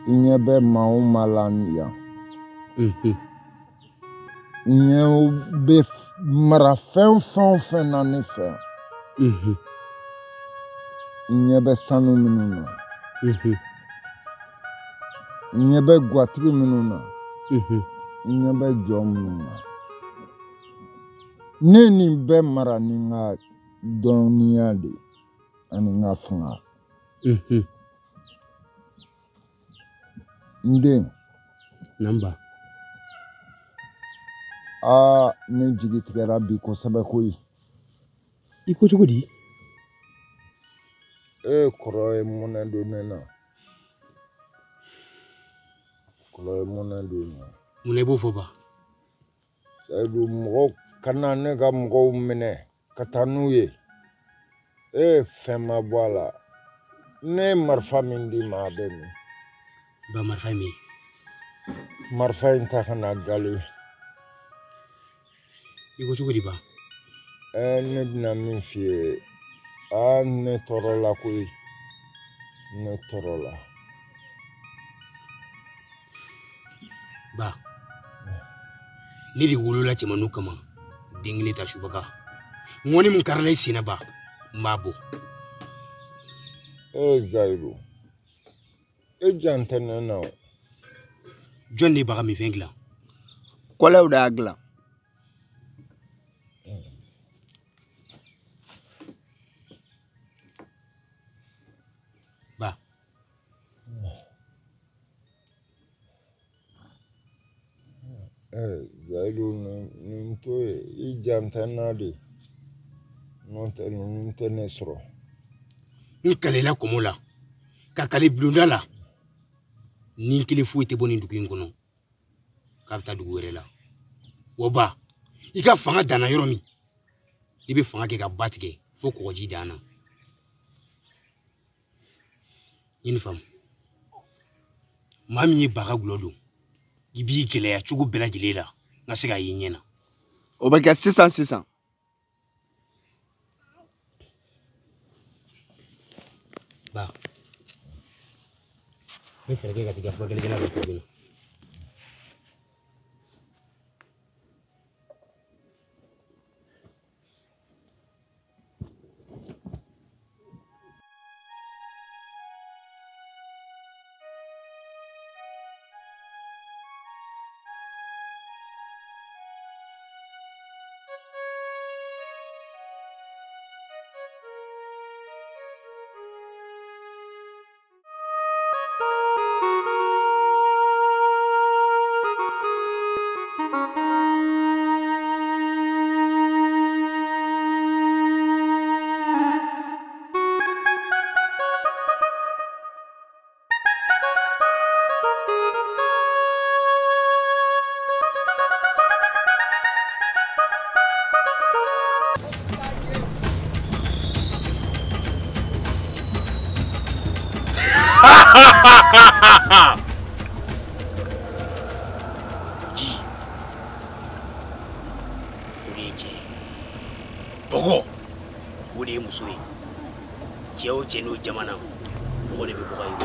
[SPEAKER 15] I ɲɛ bɛ maa o maa la yan. N ɲɛ bɛ mara fɛn fɛn o fɛn na ne fɛ. N ɲɛ bɛ sanu minnu na. N ɲɛ bɛ gatigi minnu na. N ɲɛ bɛ jɔ minnu na. Ne nin bɛ mara ni n ka dɔnniya de ani n ka fanga. N den.
[SPEAKER 1] Namba.
[SPEAKER 15] Ne jigi tigɛra bi kosɛbɛ koyi.
[SPEAKER 1] I ko cogo di?
[SPEAKER 15] Kɔrɔ ye munɛ don ne na. Kɔrɔ ye munɛ don ne na.
[SPEAKER 1] Mun i b'o fɔ ba?
[SPEAKER 15] Sayidu mɔgɔw kana ne ka mɔgɔw minɛ ka taa n'u ye. Fɛn ma bɔ a la. Ne ye marifa min di ma a bɛ min.
[SPEAKER 1] Ba marifa min?
[SPEAKER 15] Marifa in ta ka na gali.
[SPEAKER 1] I ko cogo di ba?
[SPEAKER 15] Ne bɛna min f'i ye. Ne tɔɔrɔ la koyi. Ne tɔɔrɔ la.
[SPEAKER 1] Ba. Ne de wolola cɛmanninw kama den kelen ta subaga. Ŋɔni min karila i senna ba n b'a bɔ.
[SPEAKER 15] Zayiru. E jan tɛ ne na o.
[SPEAKER 1] Jɔn de baga min fɛn dilan?
[SPEAKER 15] Kɔlɛw de y'a dilan.
[SPEAKER 1] Ba.
[SPEAKER 15] Zayiru nin to ye i jan tɛ n na de. N'o tɛ nin tɛ ne sɔrɔ.
[SPEAKER 1] N kalela komo la ka kale blunda la ni kile fu ite boni ndugu ngono ka ta dugu wɛrɛ la o ba i ka fanga dana yɔrɔ min i bɛ fanga kɛ ka ba tigɛ fo kɔgɔji dan na ɲini faamu maa min ye baga gulɔ don i b'i gɛlɛya cogo bɛɛ lajɛlen la n ka se k'a ye ɲɛ na
[SPEAKER 18] o bɛ kɛ sisan
[SPEAKER 1] ba n bɛ fɛɛrɛ kɛ ka t'i ka furakɛlikɛla dɔ tobi na
[SPEAKER 20] Ji, o de ye cɛ ye. Bɔgɔ, o de ye muso ye. Cɛ o cɛ n'o jamana, mɔgɔ de bɛ bɔgɔ ye.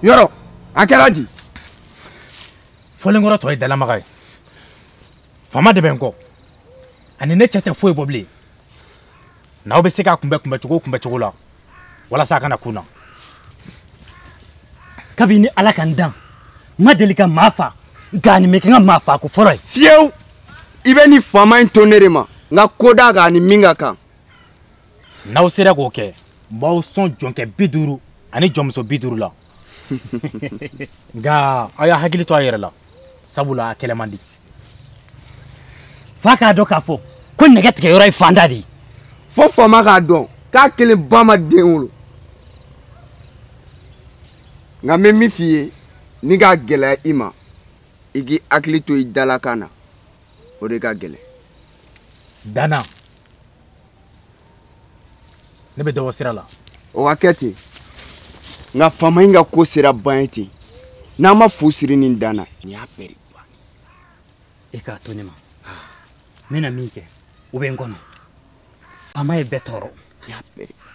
[SPEAKER 18] Yɔrɔ, a kɛra di?
[SPEAKER 6] Fɔlenkɔrɔ tɔ ye dalamaga ye. Fama de bɛ n kɔ. Ani ne cɛ tɛ foyi bɔ bilen. N'aw bɛ se k'a kunbɛ cogo la, walasa a kana kun na.
[SPEAKER 10] Kabini Ala ka n dan, n ma deli ka maa fa, nka nin bɛ kɛ n ka maa faako fɔlɔ ye.
[SPEAKER 18] Fiyewu, i bɛ nin faama in to ne de ma, nka ko da kan ani min ka kan.
[SPEAKER 6] N'aw sera k'o kɛ, n b'aw sɔn jɔnkɛ 50 ani jɔnmuso 50 la. Nka aw y'a hakili to a yɛrɛ la, sabula a kɛlɛ man di.
[SPEAKER 10] F'a k'a dɔn k'a fɔ ko nɛgɛ tigɛyɔrɔ ye fanda de ye.
[SPEAKER 18] Fo faama k'a dɔn k'a kelen ba ma den wolo. Nka n bɛ min f'i ye, ni k'a gɛlɛya i ma, i k'i hakili to i dalakan na, o de ka gɛlɛn.
[SPEAKER 6] Dana, ne bɛ dɔbɔ sira la.
[SPEAKER 18] O ka kɛ ten. Nka faama in ka ko sera ban ye ten. N'an ma fu siri nin dana, nin y'a bɛɛ de ban.
[SPEAKER 10] I k'a to ne ma. N bɛna min kɛ, o bɛ n kɔnɔ. Faama ye bɛɛ tɔɔrɔ.
[SPEAKER 18] Nin y'a bɛɛ de ban.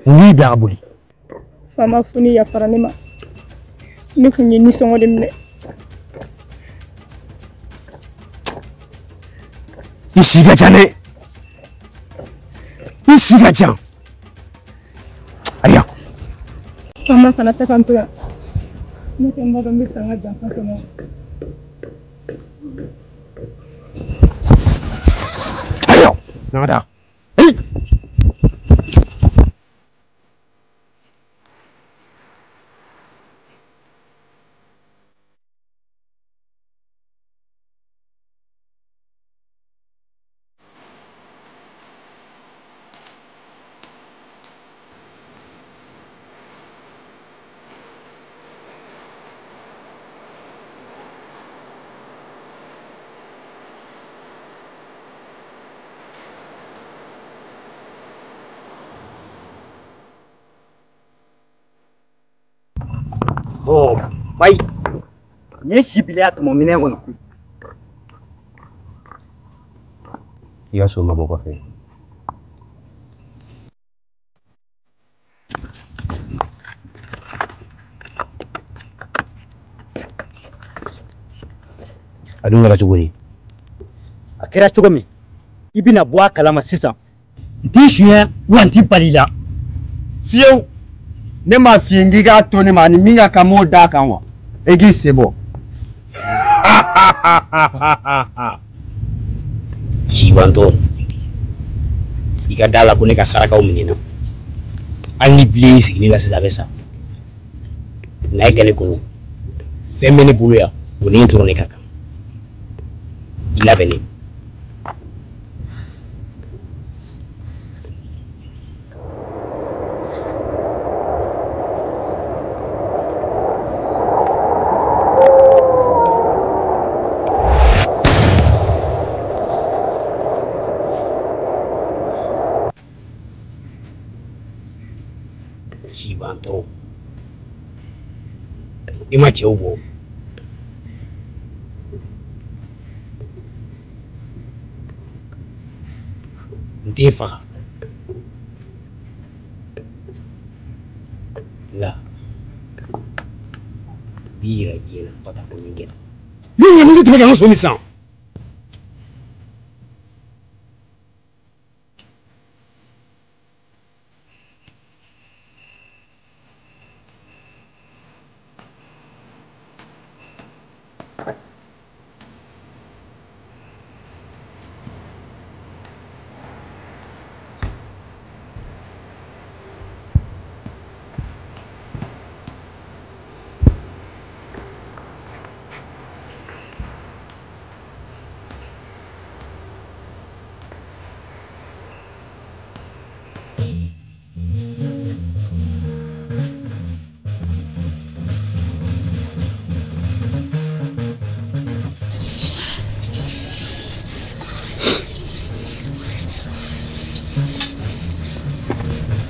[SPEAKER 10] Ngi bi abuli.
[SPEAKER 13] Fama funi ya faranima. Ne kunye ni songo de mine.
[SPEAKER 20] Isiga jane. Isiga jan. Aya.
[SPEAKER 13] Fama kana ta kantoya. Ne kemba do mbisa nga jan kantoya.
[SPEAKER 20] Ayo. Nada. Hey.
[SPEAKER 10] Oh, mai. Nye shibile atumo mine wono.
[SPEAKER 20] Ya so maboko fe. Adunga la chuguri.
[SPEAKER 10] Akira chugami. Ibina bwa kalama sisa. Ntishuye wanti palila.
[SPEAKER 17] Fieu. Ne ma fiengi ga toni ma ni minga kamo da kanwa. Egi sebo.
[SPEAKER 20] Jiwanto. Ika dala kune ka saraka uminina. Ani blaze ini la sisa. Na egane kunu. Femene buluya. Uni introne kaka. Ila veni. Jiwanto. Ima cheubo. Ntefa. La. Bira jina pata kunyingena. Nini mungu tumeka nusu misa.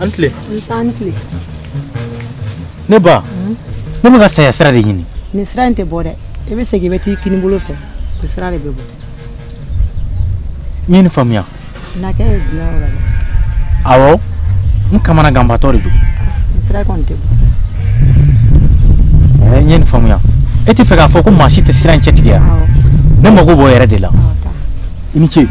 [SPEAKER 10] Antle.
[SPEAKER 14] Antle.
[SPEAKER 10] Neba. Ne ma saya sira de yini.
[SPEAKER 14] Ni sira nte bode. Ebe sege beti kini bolo fe. Sira le bebo.
[SPEAKER 10] Nyini famia.
[SPEAKER 14] Na ke dina wala.
[SPEAKER 10] Awo. Nkamana gamba tori du.
[SPEAKER 14] Sira konte.
[SPEAKER 10] Nyini famia. Eti fega foko mashi te sira nchetigia. Ne mago bo yere de la. Imiche.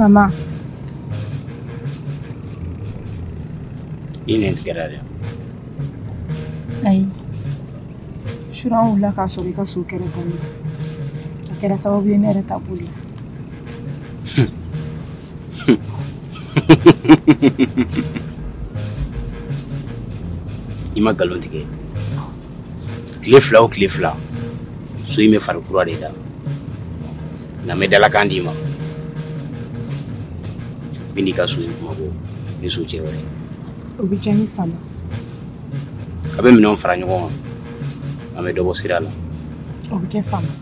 [SPEAKER 13] Maman.
[SPEAKER 20] Ini tigɛra dɛ.
[SPEAKER 13] Ayi. Suran wulila k'a sɔrɔ I ka so kɛrɛ balo. A kɛra sababu ye ne yɛrɛ ta boli la.
[SPEAKER 20] I ma galon tigɛ. Tile fila o tile fila so in bɛ fari kura de da. Nka n bɛ dalakan d'i ma. Min n'i ka so in kuma bɔ ni so cɛ wɛrɛ.
[SPEAKER 13] O bɛ diya n ye Fanga.
[SPEAKER 20] A bɛ minɛnw fara ɲɔgɔn kan. An bɛ dɔ bɔ sira la.
[SPEAKER 13] O bɛ kɛ Fanga.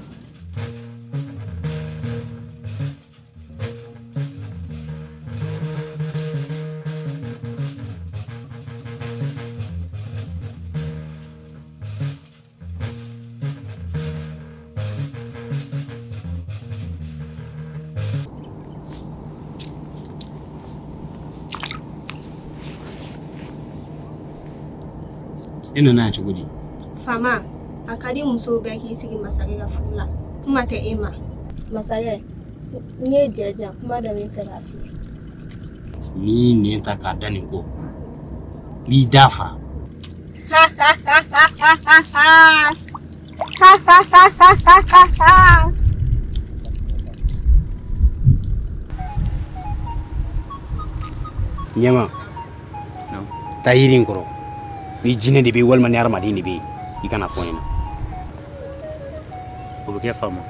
[SPEAKER 20] I nana cogo di?
[SPEAKER 21] Fama, a ka di musow bɛɛ k'i sigi masakɛ ka furu la. Kuma tɛ e ma. Masakɛ, n ye jɛja kuma dɔ min fɛ k'a f'i ye.
[SPEAKER 20] N'i nɛn ta k'a da nin ko, n b'i da fa. Ɲɛma, taa yiri in kɔrɔ. Ni jinɛ de bɛ walima ni hadamaden de bɛ yen, I kana fɔ n ɲɛna.
[SPEAKER 16] O bɛ kɛ Fama.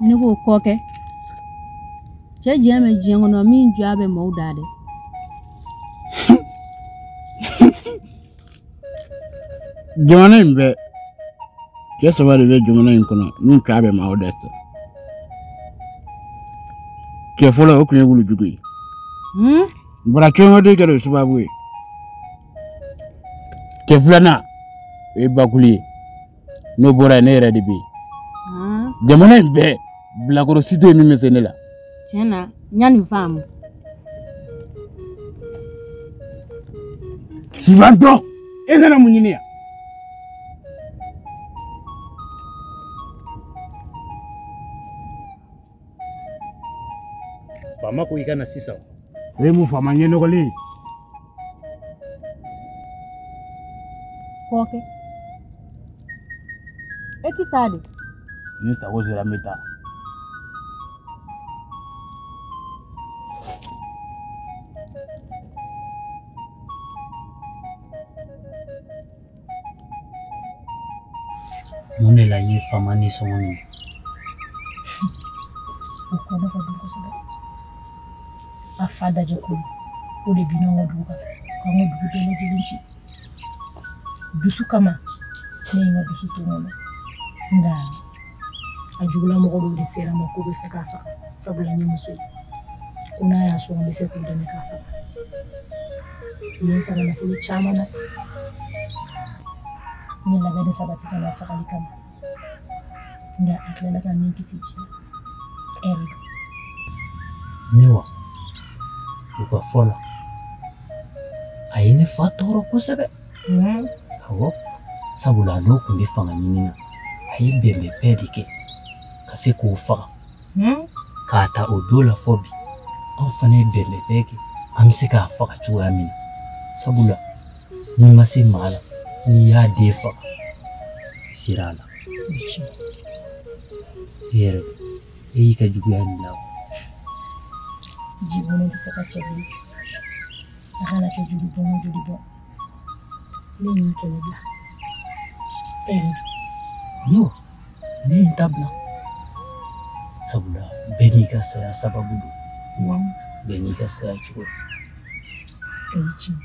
[SPEAKER 4] Ne k'o kɔ kɛ cɛ diɲɛ bɛ diɲɛ kɔnɔ min jɔ a bɛ maaw da dɛ.
[SPEAKER 22] Jamana in bɛɛ cɛ saba de bɛ jamana in kɔnɔ min jɔ a bɛ maaw da fɛ. Cɛ fɔlɔ o tun ye wulujugu ye. Bara cɛŋɔden kɛra o sababu ye. Cɛ filanan o ye bakuli ye. N'o bɔra yen ne yɛrɛ de bɛ yen. Jamana in bɛɛ bilakɔrɔ si tɛ min bɛ se ne la.
[SPEAKER 4] Tiɲɛ na n y'a nin faamu.
[SPEAKER 22] Sibantɔ e nana mun ɲini yan?
[SPEAKER 16] Fama ko I ka na sisan.
[SPEAKER 22] O ye mun faama ɲɛ nɔgɔlen ye.
[SPEAKER 4] Kɔ kɛ e tɛ taa de.
[SPEAKER 22] Ni sago sera n bɛ taa.
[SPEAKER 16] Mun de la I ye Fama nisɔngɔ minɛ?
[SPEAKER 13] O kɔnɔ ka don kosɛbɛ. A fa dajɛ ko o de bi ɲɔgɔn dugu kan k'an ka dugu bɛɛ lajɛlen ci. Dusu kama ne ye n ka dusu to n kɔnɔ nka a jugulamɔgɔ dɔw de sera n ma k'u bɛ fɛ k'a faga sabula n ye muso ye ko n'a y'a sɔrɔ n bɛ se k'u dɛmɛ k'a faga. U ye n sara nafolo caman na n ye labɛn de sabati ka na fagali kama nka a tilala ka min kisi ji la ɛri don.
[SPEAKER 16] Ne wa u ka fɔ la a ye ne fa tɔɔrɔ kosɛbɛ. Awɔ sabula a dɔw tun bɛ fanga ɲini na a ye bɛnbɛn bɛɛ de kɛ ka se k'o faga k'a ta o don la fɔ bi anw fana ye bɛnbɛn bɛɛ kɛ an bɛ se k'a faga cogoya min na sabula n'i ma se maa la n'i y'a den faga i sera a la. E yɛrɛ e y'i ka juguya min na.
[SPEAKER 13] Jibɔnen tɛ se ka cɛ bilen a kana kɛ joli bɔn o joli bɔn ne ye min kɛ ne bila ɛri don.
[SPEAKER 16] Yo ne ye n ta bila sabula bɛɛ n'i ka saya sababu don bɛɛ n'i ka saya cogo.
[SPEAKER 13] O ye tiɲɛ.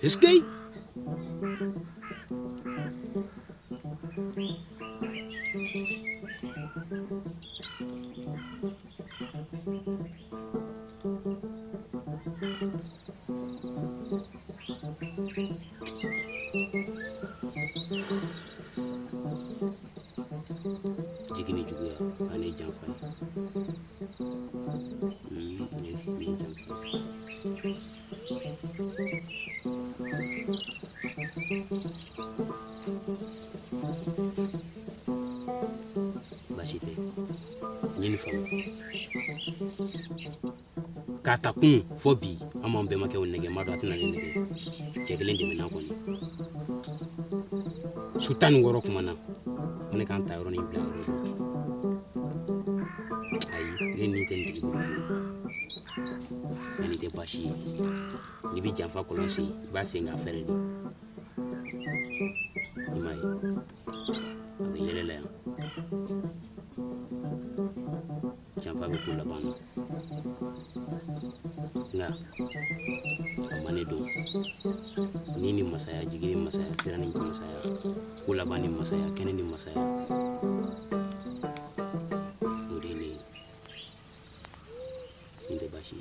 [SPEAKER 20] Est-ce que jigini juga ane jamfai yes bin jamfai basite nyini fam katakun fobi amon be make wonnege mado atna ne nege jegelen de mena koni sultan ngoro kuma na ne kan ta yoroni bla ay ne ni ten digi ni de bashi ni bi jamfa kolonsi ba se nga fere ni mai abi yelele jamfa be kula ban nga amane do nini masaya jigiri masaya sirani masaya kula bani masaya keneni masaya murini inde bashi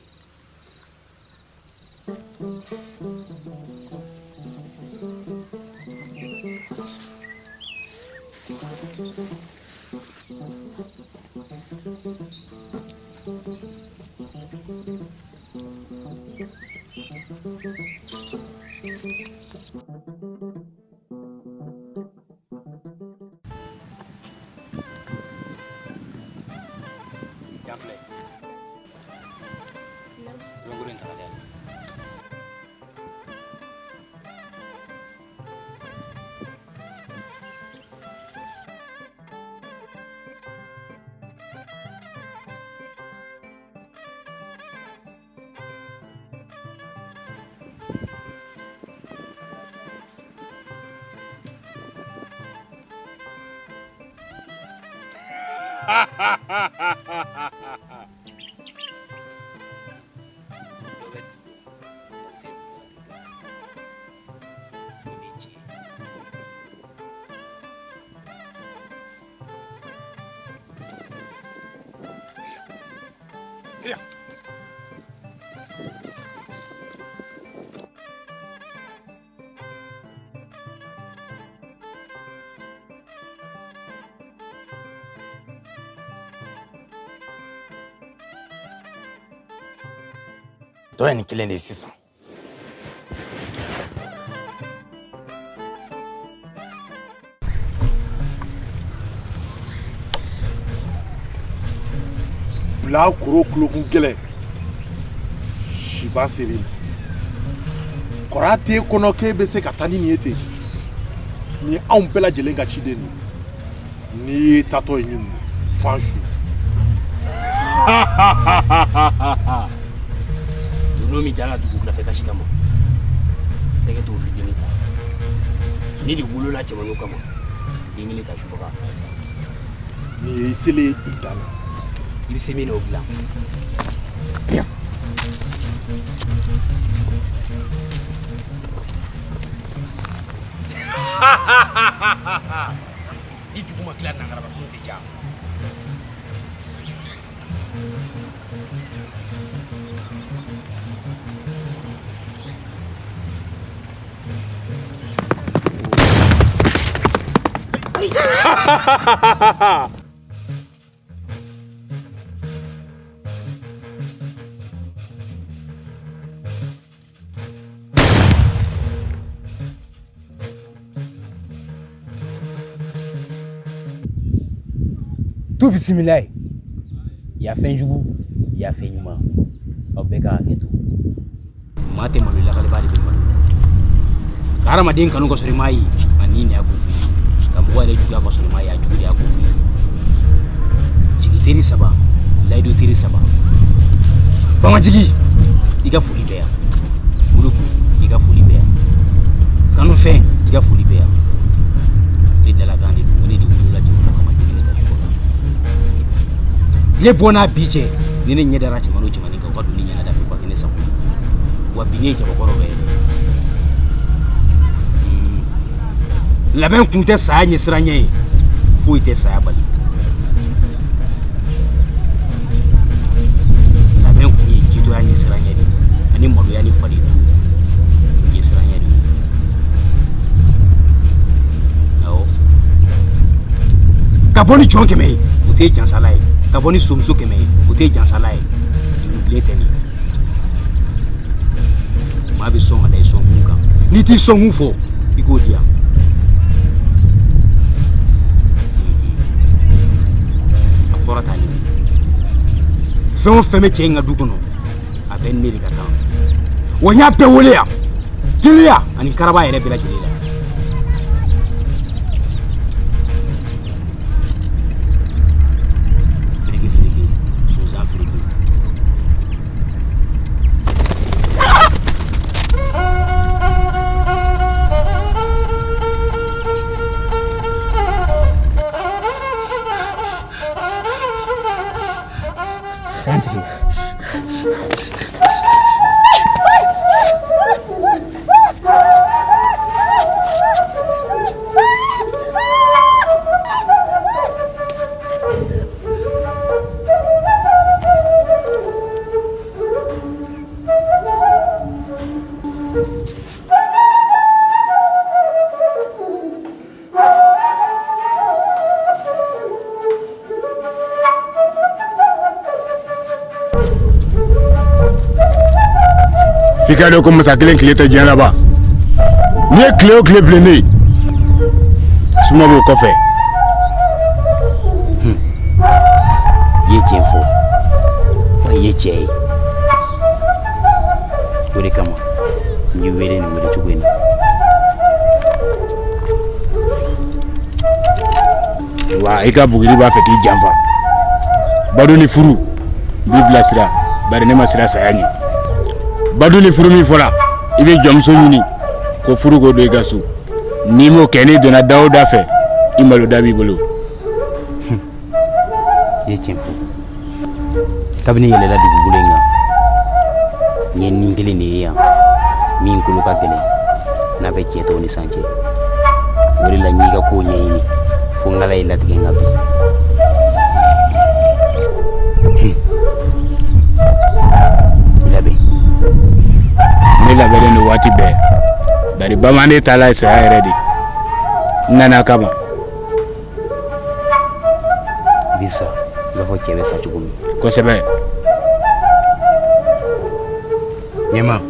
[SPEAKER 1] tɔ ye nin kelen de ye sisan.
[SPEAKER 19] Bila koro kulokun gɛlɛ siba seri kɔrɔ t'e kɔnɔ k'e bɛ se ka taa ni nin ye ten ni anw bɛɛ lajɛlen ka ciden nin n'i ye tatɔ ye ɲin fan su.
[SPEAKER 20] Dolo min dala dugu wulafɛ kasi kama sɛgɛ t'o fitini ta ne de wolola cɛmaninw kama den kelen ta subaga.
[SPEAKER 19] Nin ye i selen i dan na.
[SPEAKER 20] I bɛ se min na o dilan. Ni dugu ma tila nangaraba kun tɛ ja.
[SPEAKER 10] Tu bisimila ye. I y'a fɛn jugu, i y'a fɛn ɲuman. Aw bɛɛ ka hakɛ to.
[SPEAKER 20] Maa tɛ malo lakaleba de bɛ malo. Ka hadamaden kanu kɔsɔn i m'a ye a ni de y'a ko f'i ye. Ka mɔgɔ yɛrɛ juguya kɔsɔn i m'a ye a jugu de y'a ko f'i ye. Jigi teri saba, layidu teri saba. Bamadjiquu, i ka foli bɛ yan. Mouloukou, i ka foli bɛ yan. Kanufɛn, i ka foli bɛ yan. Ne dalakan de don, ne de wolola jamana kama den kelen ta subaga. Ne bɔ n'a bi cɛ ni ne ɲɛ dara cɛman o cɛmanin kan u ka don ne ɲɛna dafɛ u ka kɛ ne sago ye. Wa bi ne ye jabakɔrɔ bɛɛ ye. Labɛn kun tɛ saya ɲɛsiranɲɛ ye foyi tɛ saya bali. Labɛn kun ye jitoya ɲɛsiranɲɛ de ani maloya ni fadentu ɲɛsiranɲɛ de. Awɔ. Ka bɔ ni jɔn 100 ye o tɛ jansala ye. Ka bɔ ni somuso 100 ye o tɛ jansala ye. Bilen tɛ nin. Maa bɛ sɔn ka da i sɔn kun kan. N'i t'i sɔn kun fɔ i k'o di yan. A fɔra t'ale. Fɛn o fɛn bɛ cɛ in ka du kɔnɔ a bɛ ne de ka kan. Wa n y'a bɛɛ wele yan. Teliya ani karaba yɛrɛ bɛɛ lajɛlen la.
[SPEAKER 22] F'i ka dɔn ko masa kelen tile tɛ diɲɛ laban. N'i ye tile o tile bilen ne ye suma b'o kɔfɛ.
[SPEAKER 20] I ye tiɲɛ fɔ wa i ye cɛ ye. O de kama n y'i wele nin wele cogo in na.
[SPEAKER 22] Wa i ka buguri b'a fɛ k'i janfa. Bado ni furu n b'i bilasira bari ne ma sira saya ɲɛ. Bado ni furu min fɔra i bɛ jɔnmuso ɲini ko furu ko don i ka so. N'i m'o kɛ n'i donna da o da fɛ i malo da b'i bolo.
[SPEAKER 20] I ye tiɲɛ fɔ. Kabini yɛlɛla dugukolo in kan n ye nin kelen de ye yan min kolo ka gɛlɛn n'a bɛ cɛ tɔw ni san cɛ. O de la n y'i ka kow ɲɛɲini fo n k'Ala ye latigɛ n kan bi.
[SPEAKER 22] Ne labɛnnen don waati bɛɛ bari bamanan taala ye saya yɛrɛ de. N nana kama.
[SPEAKER 20] I bɛ sa i b'a fɔ cɛ bɛ sa cogo min.
[SPEAKER 22] Kosɛbɛ.
[SPEAKER 20] Nyama.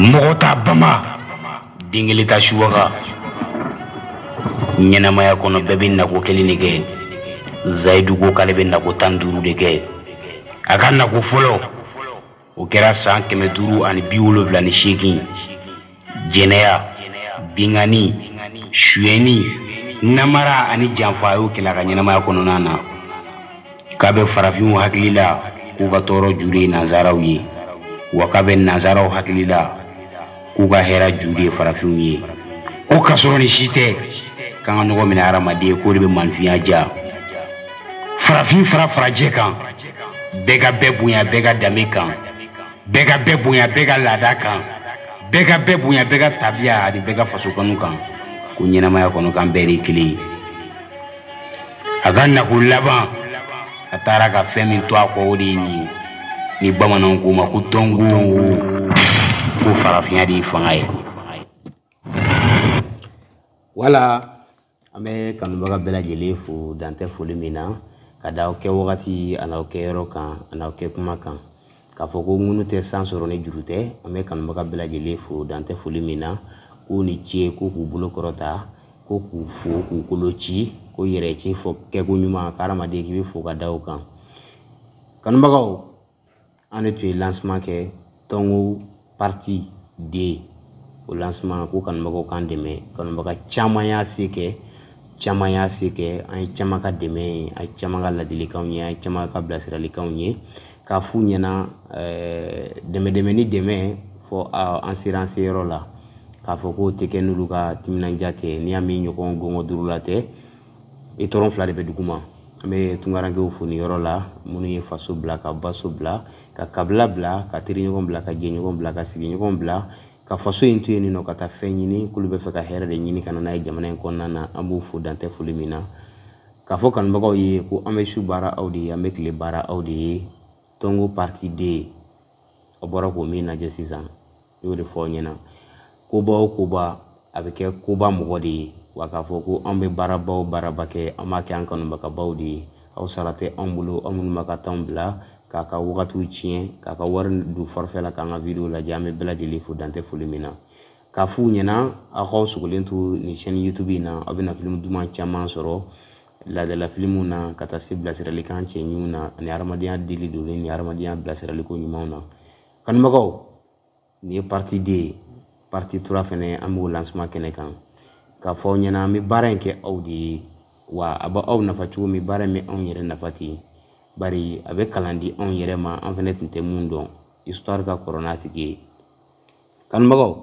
[SPEAKER 22] Mogota bama dingeli ta shuwaga nyanamaya kono bebe na ko kelini ke zaidu go kale be na ko tanduru de ke akan na ko folo o kera san keme duru ani biwolo vla ni sheki jeneya bingani shueni namara ani janfayo kila ka nyanamaya kono nana kabe farafin hakilila ko ka toro jure na zarawi wakabe nazaro hakilila kuga hera juri farafin o kasoro ni shite kan no mina aramade ko be manfiya ja farafin faraje kan bega bebuya bega damikan bega bebuya bega ladakan bega bebuya bega tabia di bega faso kanu kan kunyina maya kono kan beri kili aganna kulaba atara ka femi to akodi ni bamanan kuma ku Tongo ku farafin di Fanga
[SPEAKER 20] wala ame kanu baga bela jele fu dante foli mina kada o ke wakati ana o ke yoro kan ana o ke kuma kan ka foko ngunu te sansoro ne jurute ame kanu baga bela jele fu dante foli mina ku ni tie ku bulo korota ku fu ku kolochi ko yere ci fo ke ku nyuma karama de ki fu ka daw kan kanu baga on est lancement ke Tongo partie D au lancement ko kan bago kan deme kan baga chamaya sike ay chamaka deme ay chamaka ladili kawnya ay chamaka blasira likawnya ka funyana deme ni deme fo assurance rola ka fo ko tekenu luka timnanjate ni ami nyoko gongo durulate e toron flade be duguma me tungarange ufuni rola munu ye faso bla ka baso bla ka kabla bla ka tiri nyoko bla ka je nyoko bla ka sigi nyoko bla ka faso intu yeni no kata fenyini kulube fe ka hera de nyini kana na jamana en konna na abu fu dante fulimina ka fo kan bago yi ko ameshu bara audi amekle bara audi Tongo partie D obora ko mina je sisan yori fo nyina kuba abeke kuba mugodi waka fo ko ambe bara baw bara bake amake an kanu baka bawdi aw salate ambulo amun maka tambla kaka wakatu chien kaka war du forfela kanga video la jame bela de lifu dante fulimina ka fu nyena a ko sukulentu ni chaîne YouTube na abina film duma chama soro la de la filmuna kata sibla sirali kan chenyuna ni armadiya dili do ni armadiya bla sirali ko nyumana kan magaw ni partie D partie 3 fene amu lancement kene kan ka fo nyena mi barenke audi wa aba aw na fatu mi bare mi on yere na fati bari avec kalandi on yere ma en fenêtre te mundo histoire ka corona tigi kan magaw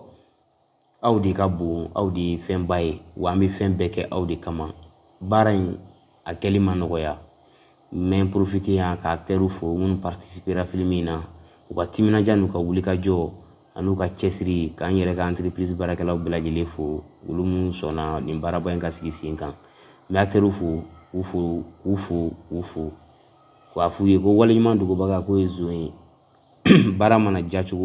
[SPEAKER 20] audi ka bu audi fen bay wa mi fen beke audi kama baran a kelima nogoya men profiter ya ka acteur fo mun participer à filmina wa timina janu ka wulika jo anu ka chesri kan yere ka entreprise barakala bela jele fo ulumu sona ni baraba en ka sigi sinkan me acteur fo ufu kwa fu ye ko wala nyuma ndugo baga ko ezo bara mana jachu